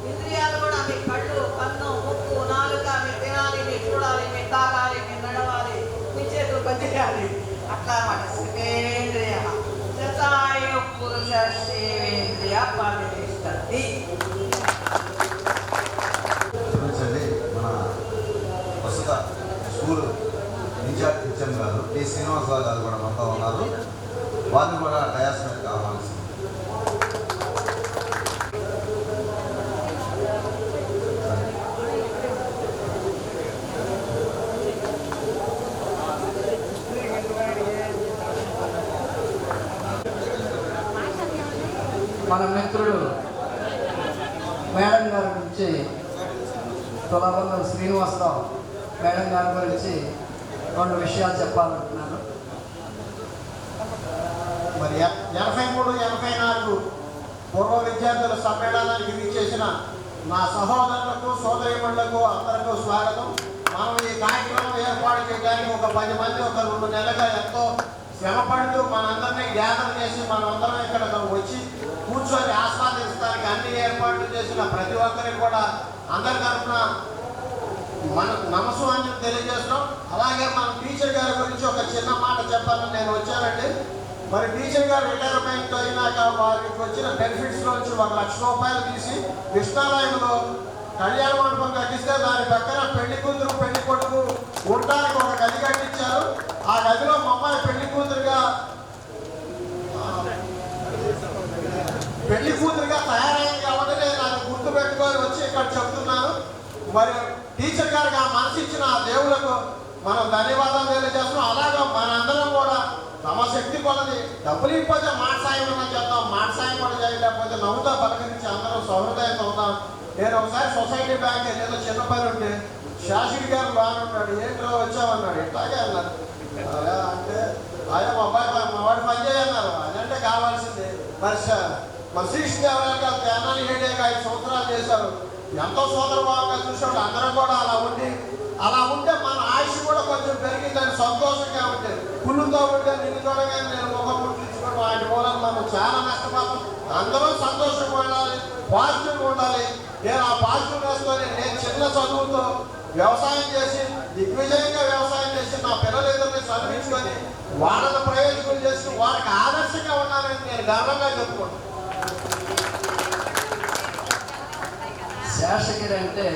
ఇంద్రియాలు కూడా మీ కళ్ళు, కన్ను, ముక్కు, నాలుక, మీరు తినాలి, మీరు చూడాలి, మీరు తాగాలి, మీరు నడవాలి, మీ చేతులు పనిచేయాలి, అట్లా అన్నమాట. శతేంద్రియ శతాయు పురుష సేవేంద్రియ పరితిష్టతి. మన ప్రస్తుత స్కూల్ ఇన్ఛార్జ్ హెచ్ఎం గారు టి శ్రీనివాసరావు గారు కూడా మనతో ఉన్నారు. వారిని కూడా డయాస్ మీద ఆహ్వానిస్తున్నారు. మన మిత్రుడు మేడం గారి గురించి, తులబంధం శ్రీనివాసరావు మేడం గారి గురించి 2 విషయాలు చెప్పాలంటున్నాను. మరి 83, 84 పూర్వ విద్యార్థుల సమ్మేళనానికి విచ్చేసిన నా సహోదరులకు సోదరీమణులకు అందరికీ స్వాగతం. మనం ఈ కార్యక్రమం ఏర్పాటు చేయడానికి ఒక 10 మంది ఒక 2 నెలలుగా ఎంతో శ్రమపడుతూ మనందరినీ గ్యాదర్ చేసి మనమందరం ఇక్కడ వచ్చి కూర్చొని ఆస్వాదించడానికి అన్ని ఏర్పాట్లు చేసిన ప్రతి ఒక్కరికి కూడా అందరి తరఫున మన నమస్కారం తెలియజేస్తున్నాం. అలాగే మన టీచర్ గారి గురించి ఒక చిన్న మాట చెప్పాలని నేను వచ్చానండి. మరి టీచర్ గారు రిటైర్మెంట్ అయినాక వారికి వచ్చిన బెనిఫిట్స్ నుంచి 1 లక్ష రూపాయలు తీసి కృష్ణాలయంలో కళ్యాణ మండపం కట్టిస్తే దాని పక్కన పెళ్లి కూతురు పెళ్లి కొడుకు ఉండడానికి ఒక గది కట్టించారు. ఆ గదిలో మా అమ్మాయి పెళ్లి కూతురుగా తయారైంది కాబట్టి నేను అది గుర్తు పెట్టుకొని వచ్చి ఇక్కడ చెప్తున్నాను. మరి టీచర్ గారికి ఆ మనసు ఇచ్చిన ఆ దేవులకు మనం ధన్యవాదాలు తెలియజేస్తున్నాం. అలాగే మనందరం కూడా తమ శక్తి కొలది డబ్బులు ఇవ్వకపోతే మాట సాయం అన్నా చేద్దాం, మాట సాయం కూడా చేయలేకపోతే నవ్వుతా పలకరించి అందరం సౌహృదయంతో అవుతాం. నేను ఒకసారి సొసైటీ బ్యాంక్ ఏదో చిన్న పని ఉంటే శాషిడి గారు బాగా ఉన్నాడు, ఏంటో వచ్చామన్నాడు. ఇట్లాగే అన్నారు. అంటే ఆయన మా వాడు పని చేయన్నారు. అదంటే కావాల్సింది. మరి శ్రీకృష్ణదేవరాయలు గారు ధ్యానాలు 7 సంవత్సరాలు చేశారు. ఎంతో సోదరభావంగా చూసాడు. అందరం కూడా అలా ఉంటే మన ఆయుష్ కూడా కొంచెం పెరిగిందని సంతోషంగా ఉంటుంది. పుల్లుతో ఉంటే నిన్ను చూడగానే నేను ముఖం ముట్టించుకోవడం ఆయన మూలం మనం చాలా నష్టపోతాం. అందరూ సంతోషంగా ఉండాలి, పాజిటివ్గా ఉండాలి. నేను ఆ పాజిటివ్నెస్తో నేను చిన్న చదువుతో వ్యవసాయం చేసి దిగ్విజయంగా వ్యవసాయం చేసి నా పిల్లలిద్దరిని చదివించుకొని వాళ్ళని ప్రయోజకులు చేసి వారికి ఆదర్శంగా ఉన్నానని నేను గర్వంగా చెప్పుకుంటాను. శేషగిరి అంటే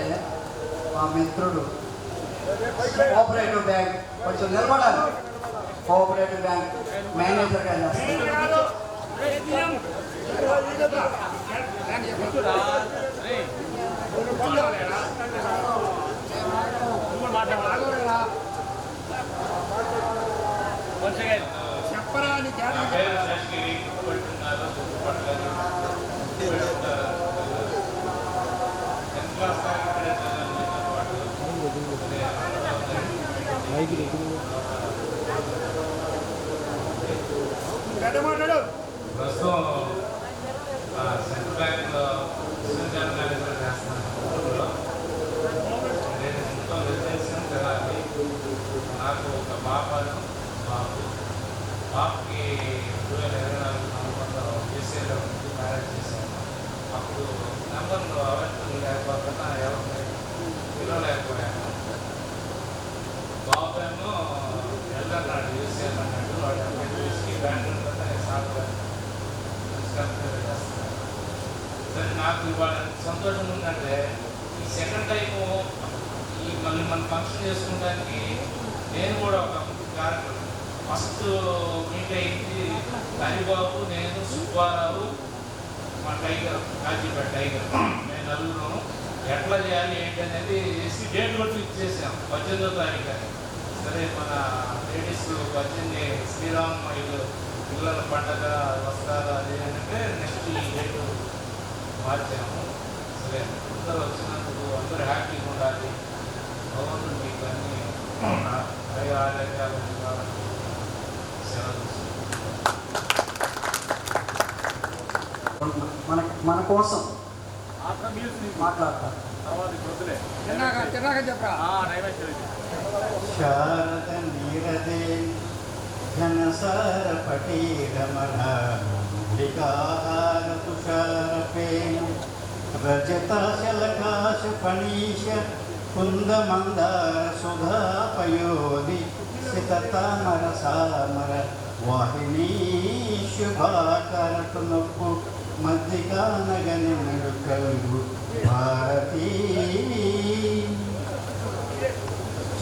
మా మిత్రుడు. కోఆపరేటివ్ బ్యాంక్ కొంచెం నిలబడాలి. కోఆపరేటివ్ బ్యాంక్ మేనేజర్గా చేస్తాను. ప్రస్తుతం సెంట్రల్ బ్యాంక్లో జనరల్ మేనేజర్ చేస్తున్నాను. నేను ఎంతో నిర్దేశం జరగాలి. నాకు ఒక బాబు బాబుకి 2024 నవంబర్లో బీసీలో మ్యారేజ్ చేశాను. అప్పుడు నెంబర్లు అవైలబుల్ లేకపోతే ఎవరిని పిలవలేకపోయాను. బాబు ఏమో వెళ్ళన్నాడు, యూసీఎల్ అన్నాడు. వాడు ఎంపీకి బ్యాంక్ ఉంటుంటే సాఫ్ట్వేర్ చేస్తున్నాను. సరే, నాకు ఇవాళ సంతోషం ఉందంటే ఈ సెకండ్ టైము మళ్ళీ మనం ఫంక్షన్ చేసుకోవడానికి నేను కూడా ఒక కార్యక్రమం. ఫస్ట్ మీట్ అయింది హరిబాబు, నేను, సుబ్బారావు, మా టైగర్, కాజీపేట టైగర్, మేము నలుగురు ఎట్లా చేయాలి ఏంటి అనేది డేట్ కూడా ఫిక్స్ చేసాం 18వ తారీఖు. సరే, మన లేడీస్ 18 శ్రీరామ పిల్లల పండగ వస్తారు అది అంటే నెక్స్ట్ ఈ డేట్ మార్చాము. సరే, అందరూ వచ్చినందుకు అందరూ హ్యాపీగా ఉండాలి. భగవంతుడు మీకు అన్ని ఆరోగ్యాలు సెలవు. మన కోసం మాట్లాడతారు. శారద నీరదే ఘనసార పటీరమణ మల్లికాహార తుషారపేణ రజతాశలకాశ ఫణీశ కుందమందార సుధాపయోధి సితతామర సామర వాహినీ శుభాకరటు నొప్పు మధ్యగానగని మెడుకలు భారతీ.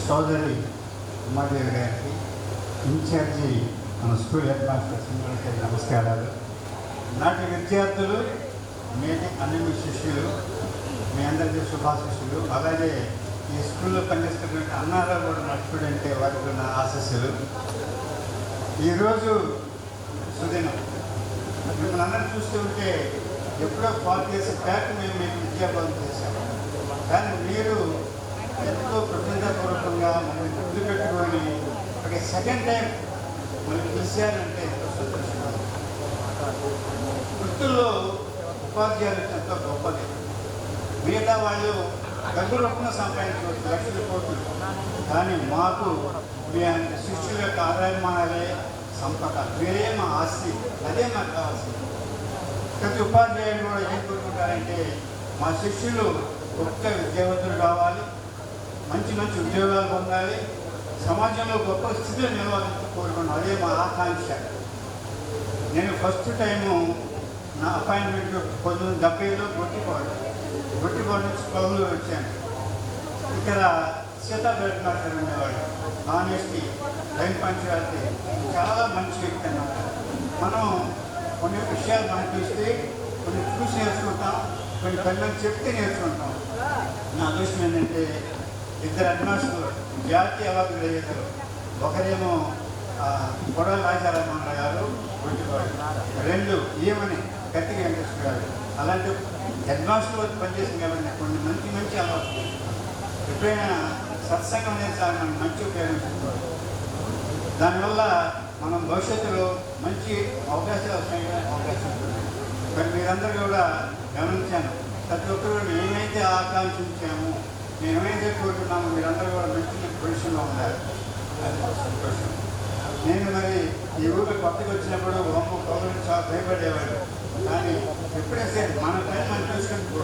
సోదరి ఉమాదేవి గారికి, ఇన్ఛార్జి మన స్కూల్ హెడ్ మాస్టర్ సింగల్కి నమస్కారాలు. నాటి విద్యార్థులు, నేటి అన్ని శిష్యులు, మీ అందరికీ శుభాశిష్యులు. అలాగే ఈ స్కూల్లో పనిచేస్తున్నటువంటి అన్నారావు కూడా నా స్టూడెంటే, వారికి నా ఆశీస్సులు. ఈరోజు సుదినం మిమ్మల్ని అందరూ చూస్తూ ఉంటే ఎప్పుడో 40 years బ్యాక్ మేము మీకు విద్యాబోధన చేశాము. కానీ మీరు ఎంతో కృతజ్ఞతాపూర్వకంగా మమ్మల్ని గుర్తు పెట్టుకొని ఒక సెకండ్ టైం మనకి పిలిచారంటే ఎంతో సంతోషంగా. వృత్తుల్లో ఉపాధ్యాయులు ఎంతో గొప్పది. మిగతా వాళ్ళు డబ్బులు రొప్పున సంపాదించవచ్చు, లక్షల కోట్లు. కానీ మాకు మీ శిష్యుల యొక్క ఆదాయమానాలే సంపద, వేరే మా ఆస్తి, అదే మాకు కావాల్సింది. ప్రతి ఉపాధ్యాయులు కూడా ఏం కోరుకుంటారంటే మా శిష్యులు గొప్ప విద్యావంతులు కావాలి, మంచి మంచి ఉద్యోగాలు పొందాలి, సమాజంలో గొప్ప స్థితిలో నిలవాలని కోరుకున్నాను. అదే మా ఆకాంక్ష. నేను ఫస్ట్ టైము నా అపాయింట్మెంట్ 1970లో గొట్టిపాడు నుంచి పొలంలో వచ్చాను. ఇక్కడ సీతాపేట మాస్టర్ ఉండేవాడు. ఆనెస్టీ, టైం పంచాలిటీ, చాలా మంచి వ్యక్తి అన్నమాట. మనం కొన్ని విషయాలు మనకి ఇస్తే కొన్ని చూసి నేర్చుకుంటాం, కొన్ని పిల్లలు చెప్తే నేర్చుకుంటాం. నా అదృష్టం ఏంటంటే ఇద్దరు అడ్మాస్టర్లు జాతీయ అవార్డు గ్రహీతలు. ఒకరేమో కొడవ రాజారామన్న గారు గొట్టిపాడు, రెండు ఏమని గట్టిగా వెంకటేశ్వర గారు. అలాంటి హెడ్మాస్టర్ వచ్చి పనిచేసింది కాబట్టి కొన్ని మంచి మంచి అలవాట్లు. ఎప్పుడైనా సత్సంగం అనేది చాలా మనం మంచి ఉపయోగించుకోవాలి. దానివల్ల మనం భవిష్యత్తులో మంచి అవకాశాలు వస్తాయని అవకాశం ఉంటుంది. మరి మీరందరూ కూడా గమనించాను, ప్రతి ఒక్కరు ఏమైతే ఆకాంక్షించాము, మేము ఏమైతే కోరుకున్నామో మీరందరూ కూడా మంచి పొజిషన్లో ఉండాలి. అది సంతోషం. నేను మరి ఈ ఊరికి కొత్తగా వచ్చినప్పుడు బొమ్మ పౌరులు చాలా భయపడేవాడు. కానీ ఎప్పుడైతే సరే మన పైన మనం చేసుకుంటూ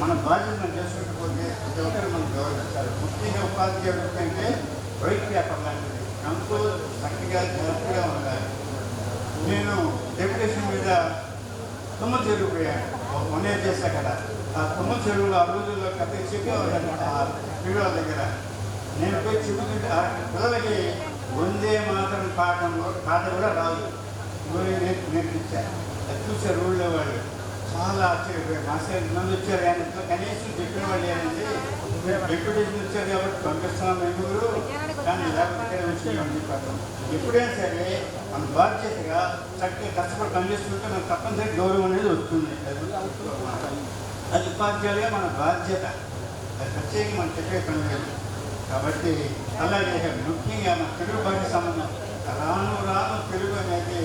మన బాధ్యత మనం చేసుకుంటూ పోతే ప్రతి ఒక్కరు మనం గౌరవిస్తారు. ముఖ్యంగా ఉపాధ్యాయుడు అంటే వైట్ పేపర్ లాంటిది, ఎంతో చక్కగా జాగ్రత్తగా ఉండాలి. నేను డెప్యుటేషన్ మీద తుమ్మల చెరువు పోయాను, మొన్నే చేశా కదా. ఆ తుమ్మల చెరువులో ఆ రోజుల్లో కథ చెప్పేవాళ్ళు ఆ పిల్లల దగ్గర. నేను పోయి చెబుతుంటే ఆ పిల్లలకి వందే మాత్రం పాట కూడా రాదు, నేర్పించాను. అది చూసారు ఊళ్ళో వాళ్ళు, చాలా ఆశ్చర్యపోయారు. మాస్టర్ మంది వచ్చారు, ఆయన కనీసం చెప్పిన వాళ్ళు ఏంటంటే డెప్యుటేషన్ వచ్చారు కాబట్టి పంపిస్తున్నాం ఎందుకు, కానీ లేకపోతే వచ్చేయమని చెప్పారు. ఎప్పుడైనా సరే మన బాధ్యతగా చక్కగా కష్టపడి పనిచేస్తుంటే మనకు తప్పనిసరి గౌరవం అనేది వస్తుంది. అది ఉపాధ్యాయులుగా మన బాధ్యత, అది ప్రత్యేకంగా మనం చెప్పే పని లేదు. కాబట్టి అలాగే ముఖ్యంగా మన తెలుగు భాష సంబంధం రాను తెలుగు అనేది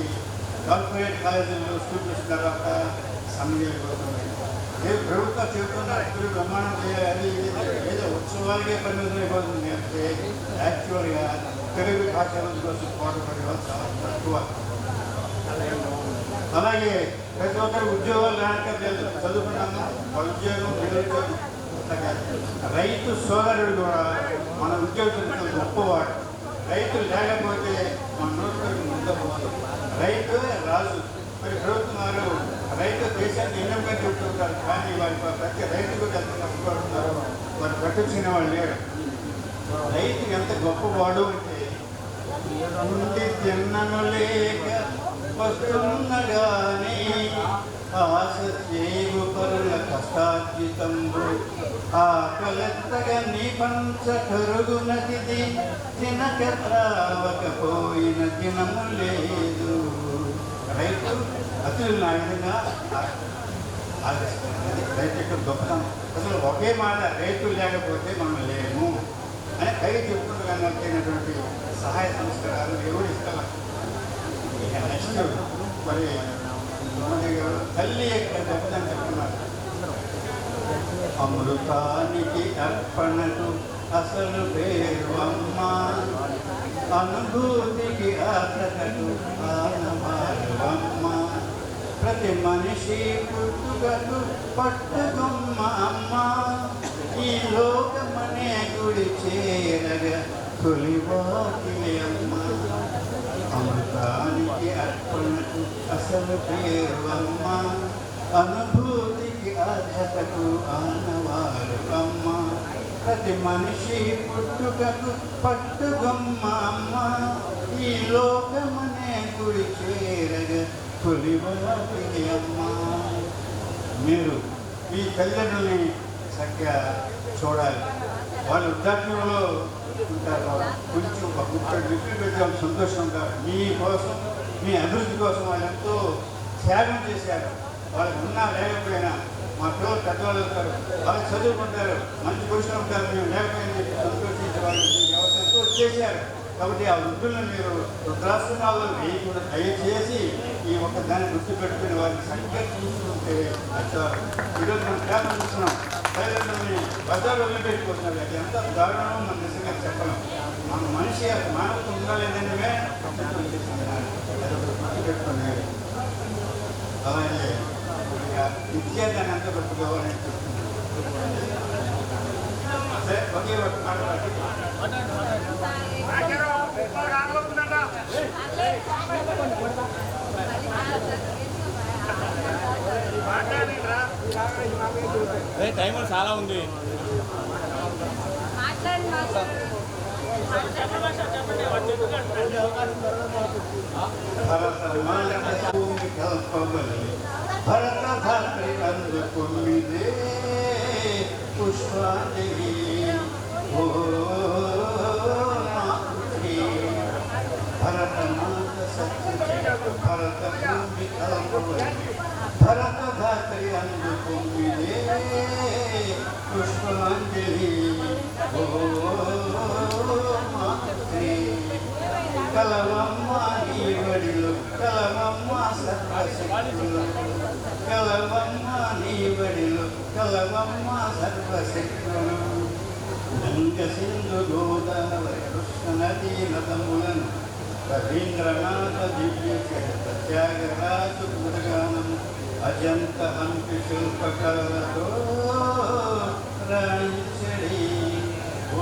కార్పొరేట్ కాలేజీల్లో స్టూడెంట్స్ తర్వాత సమయపోతుంది. ప్రభుత్వం చెబుతున్నారు తెలుగు ప్రమాణం చేయాలి, ఏదో ఉత్సవాలకే పరిమితం అయిపోతుంది అంటే యాక్చువల్గా తెలుగు భాష కోసం పోరాడే వాళ్ళు చాలా తక్కువ. అలాగే ప్రతి ఒక్కరు ఉద్యోగాలు రానక్కర్లేదు, చదువుకున్నాము వాళ్ళ ఉద్యోగం నిరుద్యోగం. రైతు సోదరుడు కూడా మన ఉద్యోగంతో గొప్పవాడు. రైతు లేకపోతే మన నోటికి ముందు రైతు రాజు. మరి ప్రభుత్వం వారు రైతు దేశాన్ని ఎన్నోగా చెబుతుంటారు, కానీ వారి ప్రతి రైతు కూడా ఎంత కష్టపడుతున్నారు, వారు పట్టించిన వాళ్ళు లేరు. రైతు ఎంత గొప్పవాడు అంటే ఉండి తిన్నను లేక వస్తున్నగానే ఆశ చేవు పరుల కష్టార్జితంబు ఆకలెత్తగా నీ పంచ కరుగునది తినకెత్రావకపోయిన దినము లేదు. రైతు అసలు నా విధంగా రైతు యొక్క గొప్పతనం. అసలు ఒకే మాట, రైతు లేకపోతే మనం లేము అని పై చెప్పుకుంటున్నటువంటి సహాయ సంస్కారాలు ఎవరు ఇస్తారు. ఇక నెక్స్ట్ మరి తల్లి యొక్క గొప్పతనం చెప్తున్నారు. అమృతానికి అర్పణకు అసలు పేరు అమ్మ, అనుభూతికి అర్హతకు ఆనవాలు అమ్మ, ప్రతి మనిషి పుట్టుకకు పట్టుకొమ్మ అమ్మ, ఈ లోకమనే గుడి చేరగా తొలివాకిలి అమ్మ. అమృతానికి అర్పణకు అసలు పేరు అమ్మ, అనుభూతికి అర్హతకు ఆనవాలు అమ్మ, ప్రతి మనిషి పుట్టుకకు పట్టుగొమ్మ అమ్మ, ఈ లోకమనే గుడి చేరగా తొలివాకిలి అమ్మ. మీరు మీ తల్లిదండ్రుల్ని చక్కగా చూడాలి. వాళ్ళు వృద్ధాప్యంలో ఉంటారు, కొంచెం ఒక 30 డిగ్రీలు పెట్టాలి, సంతోషం ఉంటారు. మీ కోసం, మీ అభివృద్ధి కోసం వాళ్ళు ఎంతో త్యాగం చేశారు. వాళ్ళకి ఉన్నా లేకపోయినా మా పిల్లలు పెద్దవాళ్ళు అవుతారు, వాళ్ళు చదువుకుంటారు, మంచి పొజిషన్ ఉంటారు, మేము లేకపోయినా చెప్పి సంతోషించే వాళ్ళు ఎవరు ఎంతో చేశారు. కాబట్టి ఆ వృద్ధులను మీరు వృద్ధాశ్రమాల్లో వేయకుండా దయచేసి ఈ ఒక్క దాన్ని గుర్తుపెట్టుకుని వారికి సంఖ్య చూస్తుంటే వచ్చారు. ఈరోజు మనం పేపర్ చూస్తున్నాం, తల్లిదండ్రులని బజార్లో వదిలిపెట్టుకుంటున్నారు. అది ఎంత దారుణమో మనం నిజంగా చెప్పలేం. మన మనిషి మానవత ఉందా లేదంటే గుర్తుపెట్టుకున్నాడు. అలాగే విద్యార్థాన్ని ఎంత పెట్టుకోవాలని సరే ఒకే ఒక టైం చాలా ఉంది. భరత భాత్రి అందుకుమిదే పుష్పాంజలి ఓ మాతృశ్రీ భరత మాత సత్య భరత భూమి కల్పవల్లి భరత భాత్రి అందుకుమిదే పుష్పాంజలి ఓ మాతృశ్రీ కలవమ్మ నీవడిలో కలవమ్మ సర్వశక్తులు కలవమ్మ నీవడిలో కలవమ్మ సర్వశక్తులు గంగ సింధు గోదావరి కృష్ణ నదీ నదములను రవీంద్రనాథ దివ్య చరిత త్యాగరాజు గుణగానం అజంత హంపి శిల్పకళతో రాణించడి ఓ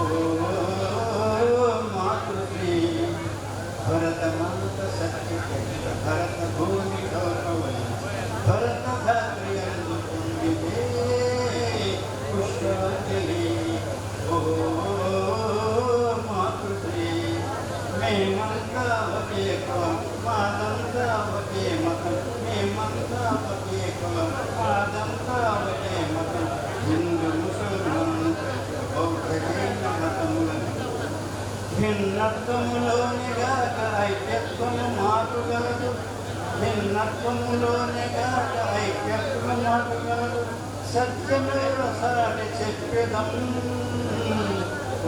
మాతృశ్రీ భరత మాత సత్య భరత భూమి కల్పవలి భరత ధాత్రి అందుకుందిదే పుష్పాంజలి ఓ మాతృశ్రీ మేమంతా ఒకే కులం మాదంతా ఒకే మతం మేమంతా ఒకే కులం మాదంతా ఒకే మతం హిందూ ముసల్మాన్ బౌద్ధ జైన మతములను భిన్నత్వములోనిగా ఐక్యత్వము మాటుగలదు భిన్నత్వములోనిగా ఐక్యత్వము మాటుగలదు సత్యమేవ సాటి చెప్పెదం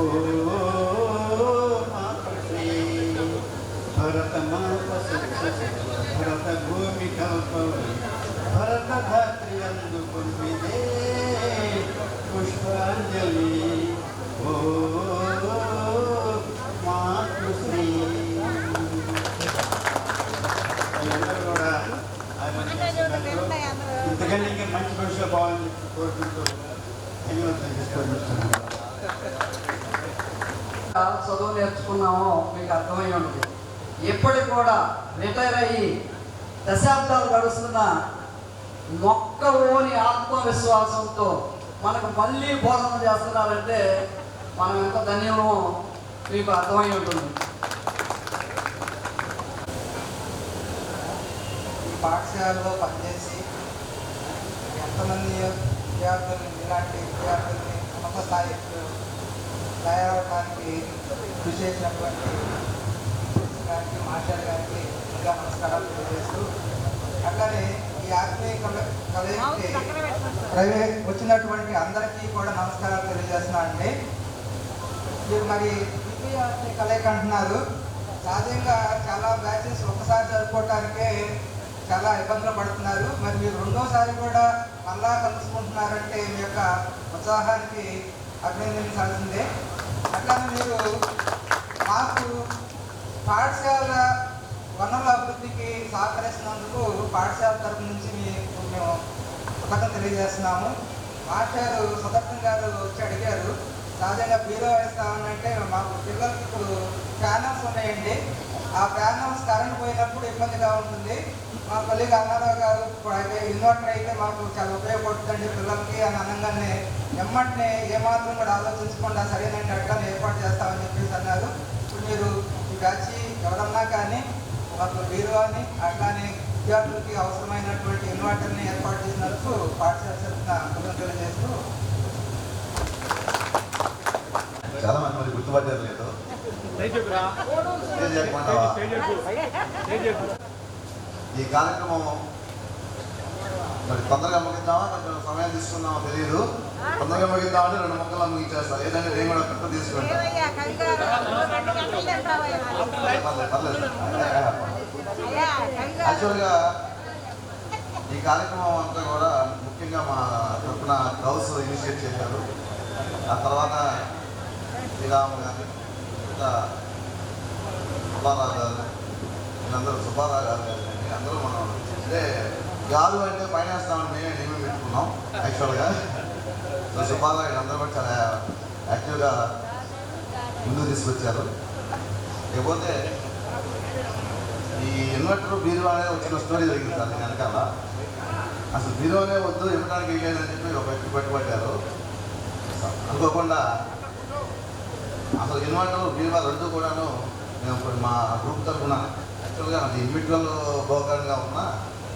ఓ మాతృశ్రీ భరత మాత సత్య భరత భూమి కల్పవలి భరత ధాత్రి అందుకుందిదే పుష్పాంజలి ఓ మాతృశ్రీ. అందరూ కూడా ఇంతకంటే ఇంకా మంచి భవిష్యత్తు పోవాలని కోరుకుంటూ చదువు నేర్చుకున్నామో మీకు అర్థమై ఉంటుంది. ఎప్పటికి కూడా రిటైర్ అయ్యి దశాబ్దాలు గడుస్తున్న మొక్కవోని ఆత్మవిశ్వాసంతో మనకు మళ్ళీ బోధన చేస్తున్నారంటే మనం ఎంత ధన్యమో మీకు అర్థమై ఉంటుంది. ఈ పాఠశాలలో పనిచేసి ఎంతమంది విద్యార్థులు ఇలాంటి విద్యార్థుల్ని ఉన్నత స్థాయికి తయారవడానికి కృషి చేసినటువంటి గారికి మాస్టర్ గారికి ఇంకా నమస్కారాలు తెలియజేస్తూ అట్లానే ఈ ఆత్మీయ కలయికి వచ్చినటువంటి అందరికీ కూడా నమస్కారాలు తెలియజేస్తున్నా అండి. మీరు మరి కలయిక అంటున్నారు. సహజంగా చాలా బ్యాచెస్ ఒకసారి జరుపుకోవటానికే చాలా ఇబ్బందులు పడుతున్నారు. మరి మీరు రెండోసారి కూడా మళ్ళా కలుసుకుంటున్నారంటే మీ యొక్క ఉత్సాహానికి అభినందించాల్సిందే. అట్లానే మీరు మాకు పాఠశాల వనరుల అభివృద్ధికి సహకరిస్తున్నందుకు పాఠశాల తరఫు నుంచి మేము కృతజ్ఞత తెలియజేస్తున్నాము. మాస్టారు సదర్శన్ గారు వచ్చి అడిగారు, సహజంగా బీరో వేస్తామంటే మాకు పిల్లలకి ఇప్పుడు ప్యానల్స్ ఉన్నాయండి. ఆ ప్యానల్స్ కరెంట్ పోయినప్పుడు ఇబ్బందిగా ఉంటుంది. మా కొలీగ్ అన్నారావు గారు అయితే ఇన్వర్టర్ అయితే మాకు చాలా ఉపయోగపడుతుందండి పిల్లలకి అని అనగానే ఎమ్మటినే ఏమాత్రం కూడా ఆలోచించకుండా సరేనండి అట్లా ఏర్పాటు చేస్తామని చెప్పేసి అన్నారు. ఇప్పుడు మీరు ఈ బ్యాచ్ ఎవరన్నా కానీ మాకు బీరో అని అట్లానే విద్యార్థులకి అవసరమైనటువంటి ఇన్వర్టర్ని ఏర్పాటు చేసినందుకు పాఠశాల తరఫున కృతజ్ఞతలు చేస్తూ చాలా మంది మరి గుర్తుపట్టారు లేదు. ఈ కార్యక్రమం మరి తొందరగా ముగిద్దామా కొంచెం సమయం తీసుకుందామో తెలియదు. తొందరగా ముగిద్దామంటే 2 ముక్కలు ముగించేస్తారు. ఏదంటే నేను కూడా కట్ట తీసుకుంటాను. పర్లేదు. యాక్చువల్గా ఈ కార్యక్రమం అంతా కూడా ముఖ్యంగా మా తరఫున గౌస్ ఇనిషియేట్ చేశారు. ఆ తర్వాత శ్రీరామ్ గారు, ఇంకా సుబ్బారావు గారు, వీళ్ళందరూ సుబ్బారావు గారు కానీ అందరూ మనం అంటే గాలు అంటే ఫైనాన్స్ మేమే పెట్టుకున్నాం యాక్చువల్గా. సో సుబ్బారావు వీళ్ళందరూ కూడా చాలా యాక్టివ్గా ముందుకు తీసుకొచ్చారు. లేకపోతే ఈ ఇన్వర్టర్ బీరువా అనేది వచ్చిన స్టోరీ జరిగింది సార్ నేను వెనకాల. అసలు బీరువానే వద్దు ఇవ్వడానికి వెళ్ళేదని చెప్పి ఒక వ్యక్తి పెట్టుబట్టారు. అనుకోకుండా అసలు ఇన్వర్టర్ బీరువా రెండు కూడాను మేము మా గ్రూప్ తరఫున యాక్చువల్గా అది ఇండివిజువల్ బోకరంగా ఉన్న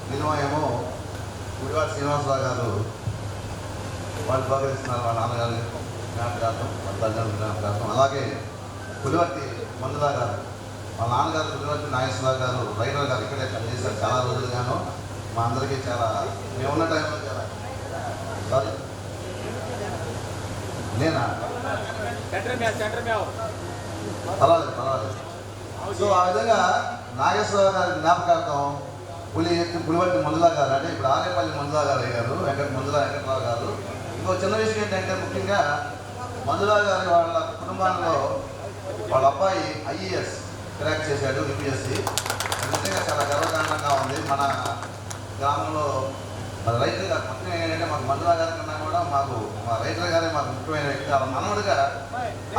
బీరువా ఏమో గుడివాడ శ్రీనివాసరావు గారు వాళ్ళు బోకరిస్తున్నారు. వాళ్ళ నాన్నగారు జ్ఞాపకార్థం, వాళ్ళ తల్లిదండ్రుల జ్ఞాపకార్థం. అలాగే పులివర్తి మందులా గారు వాళ్ళ నాన్నగారు పులివర్తి నాగేశ్వరరావు గారు రైటర్ గారు ఇక్కడే పనిచేశారు చాలా రోజులుగాను. మా అందరికీ చాలా మేమున్న టైంలో చాలా సారీ నేనా పర్వాలేదు. సో ఆ విధంగా నాగేశ్వరరావు గారి జ్ఞాపకార్థం పులివర్తి మందులా గారు అంటే ఇప్పుడు ఆరేపల్లి మందులా గారు అయ్యారు, మందులా వెంకటరావు గారు. ఇంకో చిన్న విషయం ఏంటంటే ముఖ్యంగా మందులా గారి వాళ్ళ కుటుంబంలో వాళ్ళ అబ్బాయి IAS క్రాక్ చేశాడు UPSC. నిజంగా చాలా గర్వకారణంగా ఉంది. మన గ్రామంలో మన రైతులు గారు ముఖ్యంగా ఏంటంటే మాకు మందులా గారి కన్నా కూడా మాకు మా రైతుల గారే మాకు ముఖ్యమైన వ్యక్తి. వాళ్ళ మనవడుగా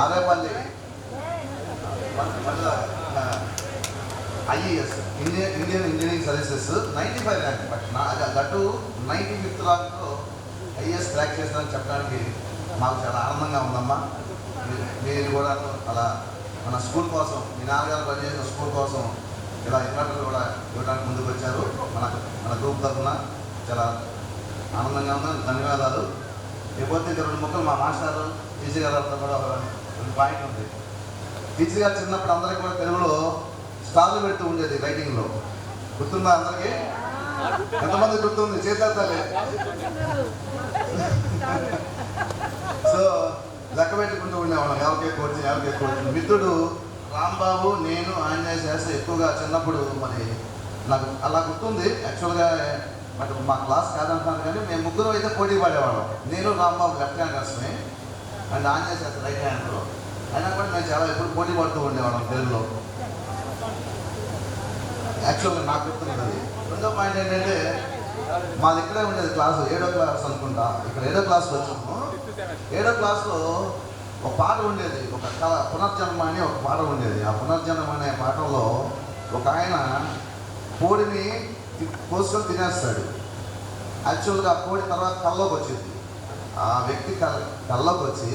ఆరేపల్లి మందులా IAS Indian engineering services 95 rank గట్టు 95th ర్యాంక్తో IAS క్రాక్ చేస్తారని చెప్పడానికి మాకు చాలా ఆనందంగా ఉందమ్మా. మీరు కూడా అలా మన స్కూల్ కోసం మీ నాన్నగారు పనిచేసిన స్కూల్ కోసం ఇలా ఇన్వర్టర్లు కూడా ఇవ్వడానికి ముందుకు వచ్చారు. మన గ్రూప్ తరఫున చాలా ఆనందంగా ఉంది. ధన్యవాదాలు. లేకపోతే 2 ముక్కలు మా మాస్టర్ టీచర్ గారితో కూడా 2 పాయింట్ ఉంది. టీచర్ గారు చిన్నప్పుడు అందరికీ కూడా తెలుగులో స్టార్లు పెడుతూ ఉండేది రైటింగ్లో. గుర్తుందా అందరికీ? ఎంతమంది గుర్తుంది? చేసేస్తాలే. సో లెక్క పెట్టుకుంటూ ఉండేవాళ్ళం ఎవరికే కోచింగ్. మిత్రుడు రాంబాబు, నేను, ఆంజనేయ శాస్త్రి ఎక్కువగా చిన్నప్పుడు మరి నాకు అలా గుర్తుంది. యాక్చువల్గా బట్ మా క్లాస్ కాదంటున్నాను కానీ మేము ముగ్గురు అయితే పోటీ పడేవాళ్ళం. నేను రాంబాబు లెఫ్ట్ హ్యాండర్స్ని and Anjaneya Sastri right hander. అయినా కూడా మేము చాలా ఎప్పుడు పోటీ పడుతూ ఉండేవాళ్ళం తెలుగులో. యాక్చువల్గా నాకు గుర్తున్నది. రెండో పాయింట్ ఏంటంటే మాది ఇక్కడే ఉండేది క్లాసు 7వ క్లాస్ అనుకుంటా. ఇక్కడ 7వ క్లాస్కి వచ్చాము. 7వ క్లాస్లో ఒక పాట ఉండేది, ఒక పునర్జన్మ అని ఒక పాట ఉండేది. ఆ పునర్జన్మ అనే పాటలో ఒక ఆయన కోడిని కోసుకొని తినేస్తాడు. యాక్చువల్గా ఆ కోడి తర్వాత కల్లోకి వచ్చింది. ఆ వ్యక్తి కల్లోకి వచ్చి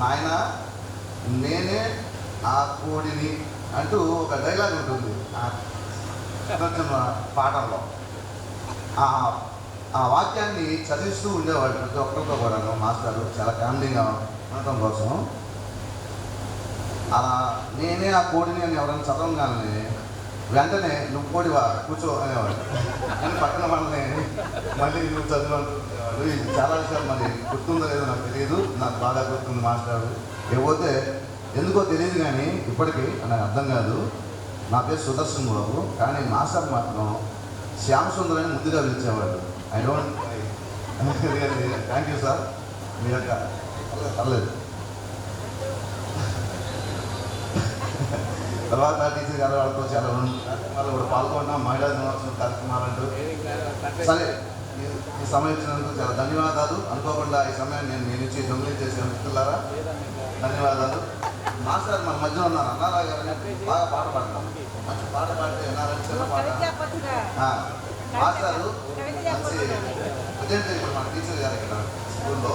నాయన నేనే ఆ కోడిని అంటూ ఒక డైలాగ్ ఉంటుంది ఆ పునర్జన్మ పాటల్లో. ఆ వాక్యాన్ని చదివిస్తూ ఉండేవాడు ప్రతి ఒక్కరితో కూడా మాస్టారు చాలా కామెడీగా ఉండటం కోసం. అలా నేనే ఆ కోడిని అని ఎవరైనా చదవగానే వెంటనే నువ్వు కోడివా కూర్చో అనేవాడు. అని పక్కన వాళ్ళని మళ్ళీ నువ్వు చదివాడు. ఇది చాలా విషయాలు మరి గుర్తుందో లేదో నాకు తెలియదు. నాకు బాగా గుర్తుంది మాస్టారు. లేకపోతే ఎందుకో తెలియదు కానీ ఇప్పటికీ నాకు అర్థం కాదు. నా పేరు సుదర్శన్ బాబు, కానీ మాస్టర్ మాత్రం శ్యామ్ సుందర్ అని ముద్దుగా పిలిచేవాడు. I don't thank you sir. మీ యొక్క పర్లేదు. తర్వాత టీచర్ గారు వాళ్ళతో చాలా కార్యక్రమాలు కూడా పాల్గొన్నాం. మహిళా దినోత్సవం కార్యక్రమాలంటూ. సరే, ఈ సమయం ఇచ్చినందుకు చాలా ధన్యవాదాలు. అనుకోకుండా ఈ సమయాన్ని నేను మీ నుంచి దొంగలి చేసే మిత్రులారా ధన్యవాదాలు. మాస్టర్ మన మధ్యలో ఉన్నారు అన్నారా గారు, బాగా పాట పాడతాం. మంచి పాట పాడితే వినాలని చిన్న పాట. మాస్టారు మంచి ప్రజెంట్ ఇప్పుడు మన టీచర్ గారు ఇక్కడ స్కూల్లో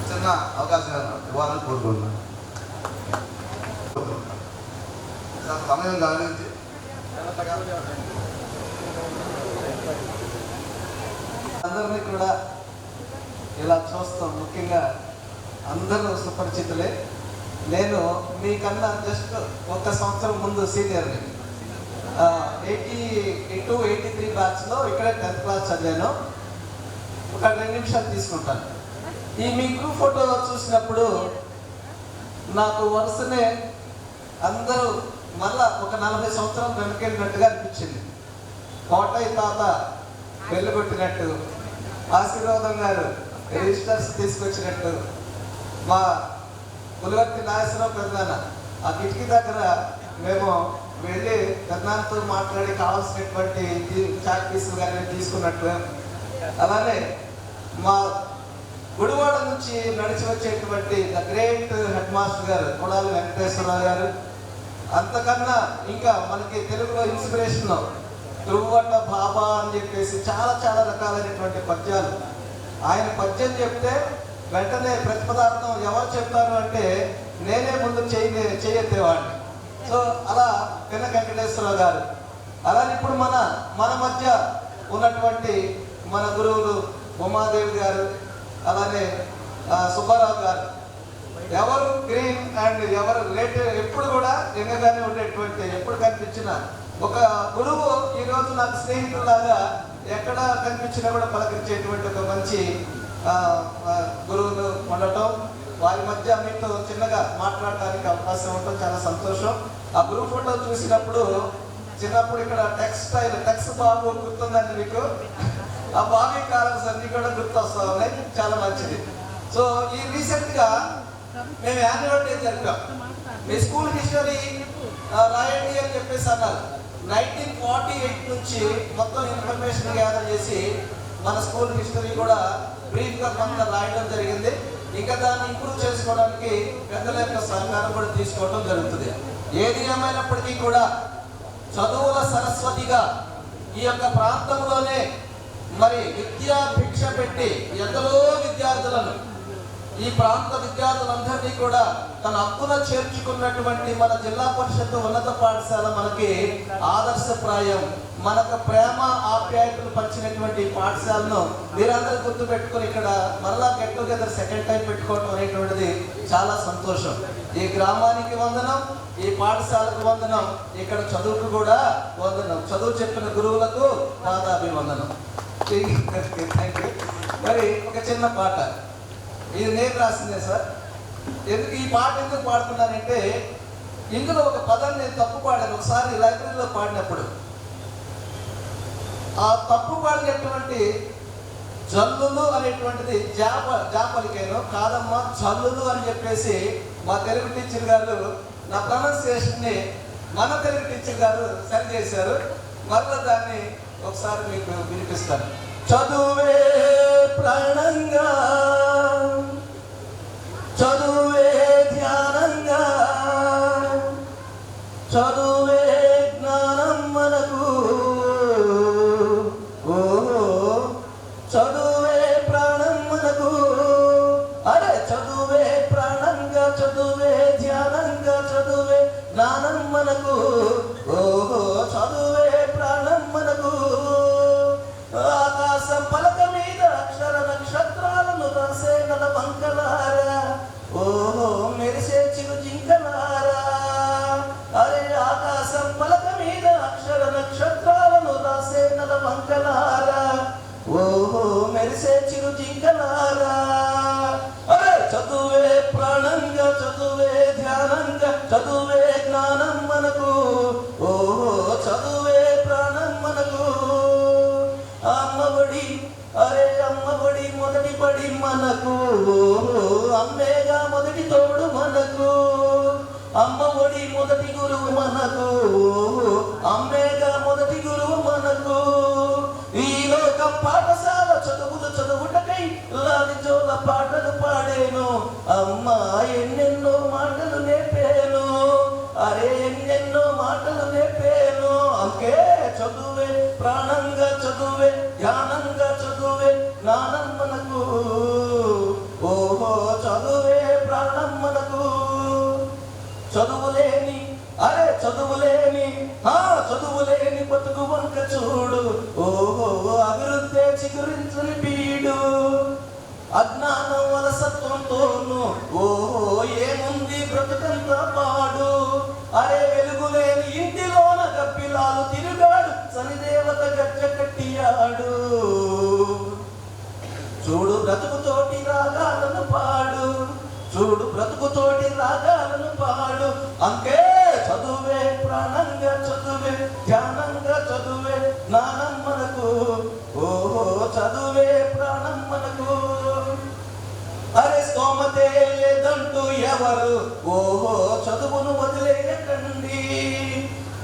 చిన్న అవకాశం ఇవ్వాలని కోరుకుంటున్నాను. సమయం గమనించి అందరినీ కూడా ఇలా చూస్తాం. ముఖ్యంగా అందరూ సుపరిచితులే. నేను మీకన్నా జస్ట్ 1 సంవత్సరం ముందు సీనియర్ని. 82, 83 బ్యాచ్లో ఇక్కడే 10th క్లాస్ చదివాను. ఒక 2 నిమిషాలు తీసుకుంటాను. ఈ మీ గ్రూప్ ఫోటో చూసినప్పుడు నాకు వరుసనే అందరూ మళ్ళా ఒక 40 సంవత్సరాలు వెనకెళ్ళినట్టుగా అనిపించింది. కోటయ్య తాత వెళ్ళగొట్టినట్టు, ఆశీర్వాదం గారు రిజిస్టర్స్ తీసుకొచ్చినట్టు, మా పులివర్తి నాగేశ్వరరావు పెద్దనాన్న ఆ కిటికీ దగ్గర మేము వెళ్ళి పెద్దనాన్నతో మాట్లాడి కావాల్సినటువంటి చాక్ పీసులు కానీ తీసుకున్నట్టు, అలానే మా గుడివాడ నుంచి నడిచి వచ్చేటువంటి ద గ్రేట్ హెడ్ మాస్టర్ గారు కొడాలి వెంకటేశ్వరరావు గారు, అంతకన్నా ఇంకా మనకి తెలుగులో ఇన్స్పిరేషన్ త్రువ్వట బాబా అని చెప్పేసి చాలా చాలా రకాలైనటువంటి పద్యాలు. ఆయన పద్యం చెప్తే వెంటనే ప్రతిపదార్థం ఎవరు చెప్తారు అంటే నేనే ముందు చేయెత్తేవాడిని. సో అలా పిన్న వెంకటేశ్వరరావు గారు. అలానే ఇప్పుడు మన మధ్య ఉన్నటువంటి మన గురువులు ఉమాదేవి గారు, అలానే సుబ్బారావు గారు, ఎవరు గ్రీన్ అండ్ ఎవరు రిలేటివ్ ఎప్పుడు కూడా ఎంగగానే ఉండేటువంటి, ఎప్పుడు కనిపించిన ఒక గురువు ఈరోజు నాకు స్నేహితులాగా ఎక్కడ కనిపించినా కూడా పలకరించేటువంటి ఒక మంచి గురువులు ఉండటం, వారి మధ్య మీతో చిన్నగా మాట్లాడటానికి అవకాశం ఉండటం చాలా సంతోషం. ఆ గ్రూప్ ఫోటో చూసినప్పుడు చిన్నప్పుడు ఇక్కడ టెక్స్ బాబు గుర్తుందండి మీకు? ఆ బాబీ కాలర్స్ అన్ని కూడా గుర్తొస్తా ఉన్నాయి, చాలా మంచిది. సో ఈ రీసెంట్గా మేము యాన్యువల్ డే జరిపాం. మీ స్కూల్ హిస్టరీ రాయండి అని చెప్పేసి అన్నారు. 1948 నుంచి మొత్తం ఇన్ఫర్మేషన్ గ్యాదర్ చేసి మన స్కూల్ హిస్టరీ కూడా బ్రీఫ్గా కొంత రాయడం జరిగింది. ఇంకా దాన్ని ఇంప్రూవ్ చేసుకోవడానికి పెద్దల యొక్క సహకారం కూడా తీసుకోవడం జరుగుతుంది. ఏది ఏమైనప్పటికీ కూడా చదువుల సరస్వతిగా ఈ యొక్క ప్రాంతంలోనే మరి విద్యా భిక్ష పెట్టి ఎందరో విద్యార్థులను, ఈ ప్రాంత విద్యార్థులందరినీ కూడా తన హక్కున చేర్చుకున్నటువంటి మన జిల్లా పరిషత్ ఉన్నత పాఠశాల మనకి ఆదర్శప్రాయం. మనకు ప్రేమ ఆప్యాయతలు పంచినటువంటి పాఠశాలను మీరందరూ గుర్తు పెట్టుకుని ఇక్కడ మరలా గెట్ టుగెదర్ సెకండ్ టైం పెట్టుకోవడం అనేటువంటిది చాలా సంతోషం. ఈ గ్రామానికి వందనం, ఈ పాఠశాలకు వందనం, ఇక్కడ చదువుకు కూడా వందనం, చదువు చెప్పిన గురువులకు పాదాభివందనం. మరి ఒక చిన్న పాట, ఇది నేను రాసిందే సార్. ఎందుకు ఈ పాట ఎందుకు పాడుతున్నానంటే ఇందులో ఒక పదం నేను తప్పు పాడాను ఒకసారి లైబ్రరీలో పాడినప్పుడు. ఆ తప్పు పాడినటువంటి జల్లులు అనేటువంటిది జాపలికేను కాదమ్మా జల్లులు అని చెప్పేసి మా తెలుగు టీచర్ గారు నా ప్రొనౌన్సియేషన్ని మన తెలుగు టీచర్ గారు సరి చేశారు. మరలా దాన్ని ఒకసారి మీకు వినిపిస్తాను. చదువే ప్రాణంగా, చదువే ధ్యానంగా, చదువే జ్ఞానం మనకు, చదువే ప్రాణం మనకు. అరే చదువే ప్రాణంగా, చదువే ధ్యానంగా, చదువే జ్ఞానం మనకు, ఓహో చదువే ప్రాణం మనకు. ఆకాశం పలక మీద అక్షర నక్షత్రాలను రాసే నల వంకలారా, ఓహో మెరిసే చిరు జింకలారా. అరే ఆకాశం పలక మీద అక్షర నక్షత్రాలను రాసే నల వంకలారా, ఓహో మెరిసే చిరు జింకలారా. అరే చదువే ప్రాణంగా, చదువే ధ్యానంగా, చదువే జ్ఞానం మనకు, ఓహో చదువే ప్రాణం మనకు. అమ్మఒడి, అరే అమ్మఒడి మొదటి పడి మనకు, అమ్మేగా మొదటి తోడు మనకు. అమ్మఒడి మొదటి గురువు మనకు, అమ్మేగా మొదటి గురువు మనకు. ఈ లోకం పాఠశాల చదువులు చదువుటకై లాలి జోల పాటలు పాడేను, అమ్మ ఎన్నెన్నో మాటలు నేర్పేను, అరే ఎన్నెన్నో మాటలు నేర్పేను. అంకే చదువే ప్రాణంగా, చదువే ధ్యానంగా, చదువే జ్ఞానం మనకు, ఓహో చదువే ప్రాణం మనకు. చదువులేని, అరే చదువులేని, చదువులేని బతుకు వంక చూడు, ఓహో అభివృద్ధి చిగురించుని పీడు. అజ్ఞానం వలసత్వంతోను, ఓహో ఏముంది బ్రతుకంతా పాడు. అరే వెలుగులేని ఇంటిలోన గప్పిలాలు తిరుగాడు, శనిదేవత గజ్జ కట్టియాడు. చూడు బ్రతుకుతోటి రాగాలను పాడు, చూడు బ్రతుకుతోటి రాగాలను పాడు. అంకే చదువే ప్రాణంగా చదువే, ధ్యానంగా చదువే జ్ఞానం మనకు. ఓహో చదువే ప్రాణం మనకు. అరే స్తోమతే లేదంటూ ఎవరు ఓహో చదువును వదిలేయకండి.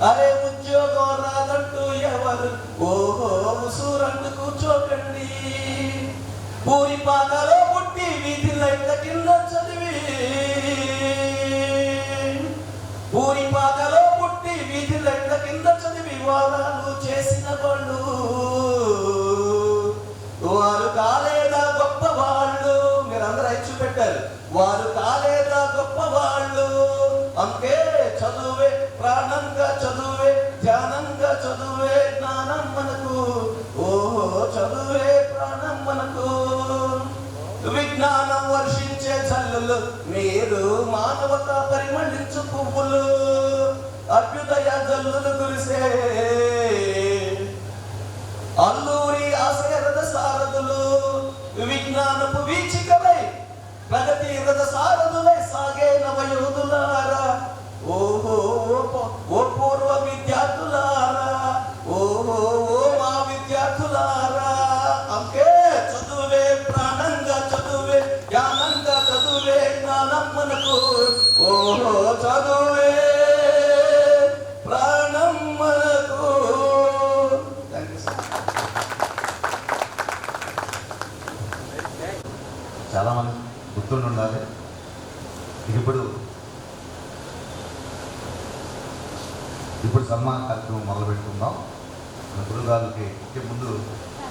అరే ఉద్యోగం రాదంటూ ఎవరు ఓహో ఉసూరంటూ కూర్చోకండి. పూరి పాకలో పుట్టి వీధి లైట్ల కింద చదివి, పూరి పాకలో పుట్టి వీధి లైట్ల కింద చదివి వారాలు చేసిన వాళ్ళు వారు కాలేదా గొప్పవాళ్ళు. మీరందరూ ఇచ్చి పెట్టారు, వారు కాలేదా గొప్పవాళ్ళు. అంకే చదువే ప్రాణంగా చదువే, ధ్యానంగా చదువే జ్ఞానం మనకు. ఓహో చదువే ప్రాణం మనకు. విజ్ఞానం వర్షించే జల్లులు మీరు మానవత పరిమళించు పువ్వులు. అభ్యుదయ జల్లులు కురిసే అల్లూరి ఆశయ రథ సారథులు. విజ్ఞానపు వీచికలై ప్రగతి రథ సారథులై సాగే నవయోధులారా. ఓహో ఓ పూర్వ విద్యార్థులారా, ఓహో ఓ మా విద్యార్థులారా. అంకే చదువే ప్రాణంగా చదువే, జ్ఞానంగా చదువే జ్ఞానం మనకు. ఓహో చదువే ప్రాణం మనకు. చాలామంది గుర్తుండి ఉండాలి. ఇప్పుడు సన్మాన కార్యక్రమం మొదలు పెట్టుకుందాం. మన గురువు గారికి ముందు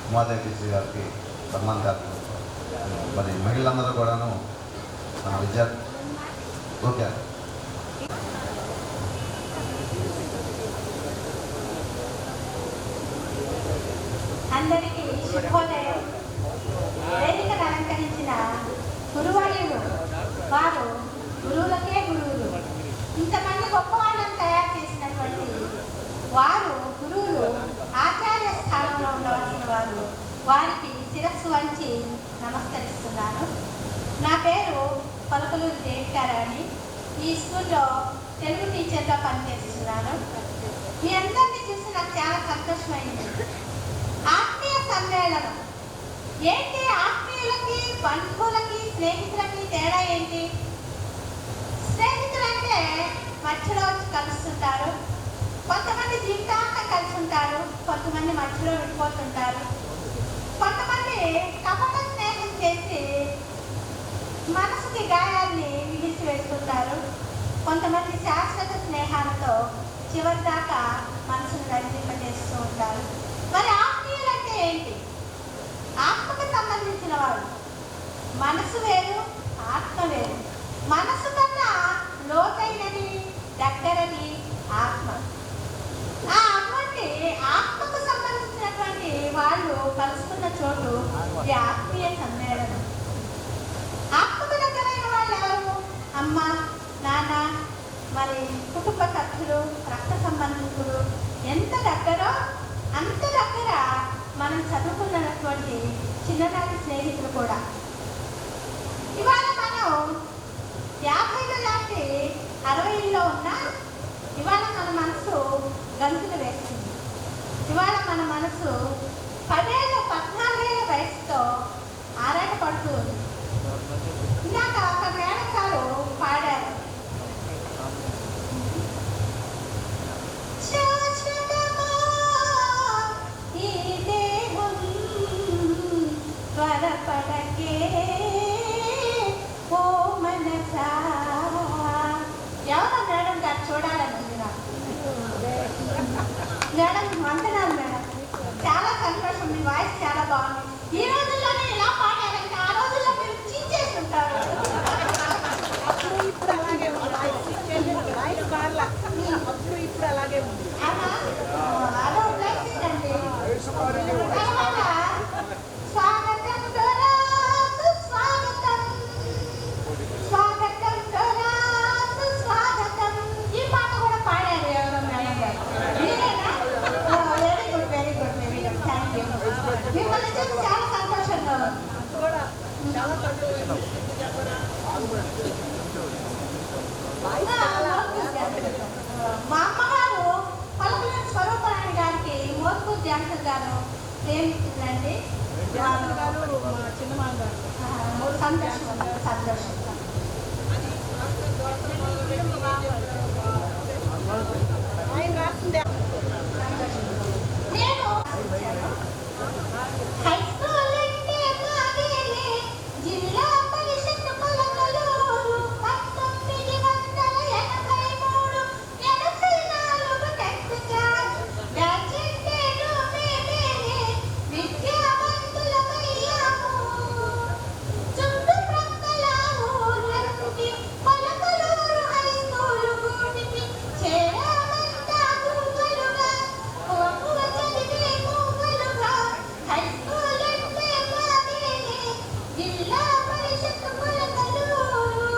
ఉమాదేవి గారికి సన్మాన కార్యక్రమం. మరి మహిళలందరూ కూడాను మన విద్యార్థి ఓకే. అందరికీ శుభోదయం. వేదికను అలంకరించిన గురువర్యులు వారు గురువులకే గురువులు. ఇంతమంది గొప్ప వాళ్ళని తయారు చేసినటువంటి వారు గురువులు ఆచార్య స్థానంలో ఉండవలసిన వారు. వారికి శిరస్సు వంచి నమస్కరిస్తున్నాను. నా పేరు పలుకులూరి దేవికారాణి. ఈ స్కూల్లో తెలుగు టీచర్గా పనిచేస్తున్నాను. మీ అందరినీ చూసి నాకు చాలా సంతోషమైంది. ఆత్మీయ సమ్మేళనం ఏంటి? ఆత్మీయులకి, బంధువులకి, స్నేహితులకి తేడా ఏంటి? స్నేహితులంటే మధ్యలో వచ్చి కలుస్తుంటారు, కొంతమంది జీవితాంతం కలిసి ఉంటారు, కొంతమంది మధ్యలో విడిపోతుంటారు, కొంతమంది కపట స్నేహం చేసి మనసుకి గాయాల్ని మిగిల్చి వేస్తుంటారు, కొంతమంది శాశ్వత స్నేహాలతో చివరి దాకా మనసును రంజింపజేస్తూ ఉంటారు. మరి ఆత్మీయులు అంటే ఏంటి? ఆత్మకు సంబంధించిన వాడు. మనసు వేరు, ఆత్మ వేరు. మనసు కన్నా లోతైనది, దగ్గరది ఆత్మ. అటువంటి ఆత్మకు సంబంధించినటువంటి వాళ్ళు కలుసుకున్న చోటు ఈ ఆత్మీయ సమ్మేళనం. ఆత్మకు దగ్గరైన వాళ్ళు ఎవరు? అమ్మ, నాన్న, మరి కుటుంబ సభ్యులు, రక్త సంబంధికులు. ఎంత దగ్గరో అంత దగ్గర మనం చదువుకున్నటువంటి చిన్ననాటి స్నేహితులు కూడా. ఇవాళ మనం 50 లాంటి 60లో ఉన్నా ఇవాళ మన మనసు గంతులు వేస్తుంది. ఇవాళ మన మనసు 10 ఏళ్ళ 14 ఏళ్ళ వయసుతో ఆరాట పడుతూ ఉంది. ఇందాక ఒక మేడం గారు పాడారు, ఈ దేహం త్వరపడకే ఓ మనసా. ఎవరో మేడం గారు చూడాలని ఉంది నాకు. మేడం వందనాలు మేడం, చాలా మా అమ్మగారు పలకలేని స్వరూపరాణి గారికి మోత్కూరు డాన్సర్ గారు ప్రేమిస్తుందండి. సంతోషం సంతోషం. నేను హై స్కూల్ అంటే మాదేలే జిల్లా పరిషత్ కొలకలూరు 1983 84 టెన్త్ క్లాస్ బ్యాచ్ అంటే మేమేలే విద్యావంతులమయ్యాము. చుట్టుప్రక్కల ఊర్లకి కొలకలూరు హై స్కూల్ గూటికి చేరామంతా గుంపులుగా కోపువ చదివే మూగలుగా. హై స్కూల్ అంటే మాదేలే జిల్లా పరిషత్ కొలకలూరు.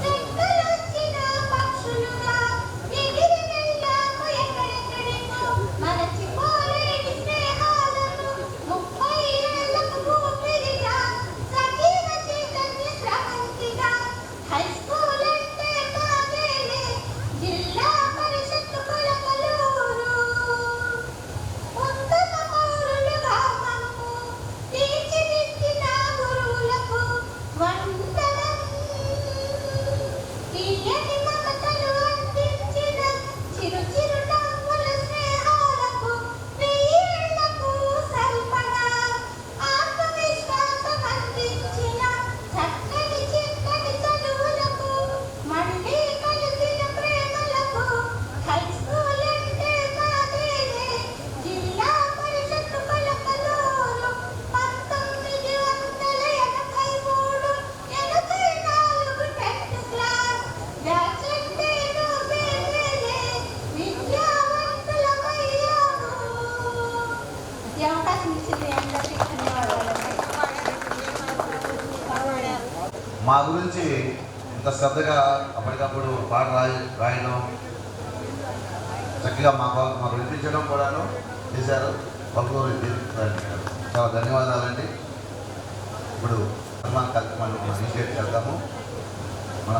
రెక్కలొచ్చిన పక్షులుగా ఎగిరి వెళ్ళాము ఎక్కడెక్కడికో. మరచిపోలేని స్నేహాలను 30 ఏళ్లకు ఊపిరిగా సజీవ చైతన్య స్రవంతిగా. హై స్కూల్ అంటే మాదేలే జిల్లా పరిషత్ కొలకలూరు. ఉత్తమ పౌరులుగా మమ్ము తీర్చిదిద్దిన గురువులకు వందనం. తీయని మమతలు అందించిన చిరు చిరు నవ్వుల స్నేహాలకు 1000 ఏళ్లకు సరిపడా ఆత్మవిశ్వాసం అందించిన చక్కని చిక్కని చదువులకు మళ్ళీ కలిసిన ప్రేమలకు. హై స్కూల్ అంటే మాదేలే జిల్లా పరిషత్ కొలకలూరు. 1983 84 టెన్త్ క్లాస్ బ్యాచ్ అంటే మేమేలే విద్యావంతులమయ్యాము. ఈ అవకాశం ఇచ్చిన అందరికీ ధన్యవాదాలండి. మా గురించి ఇంత శ్రద్ధగా అప్పటికప్పుడు పాట రాయడం చక్కగా మాకు వినిపించడం కూడాను చేశారు. పలువురు చాలా ధన్యవాదాలండి. ఇప్పుడు సన్మాన కార్యక్రమాన్ని మనం ఇనిషియేట్ చేద్దాము. మన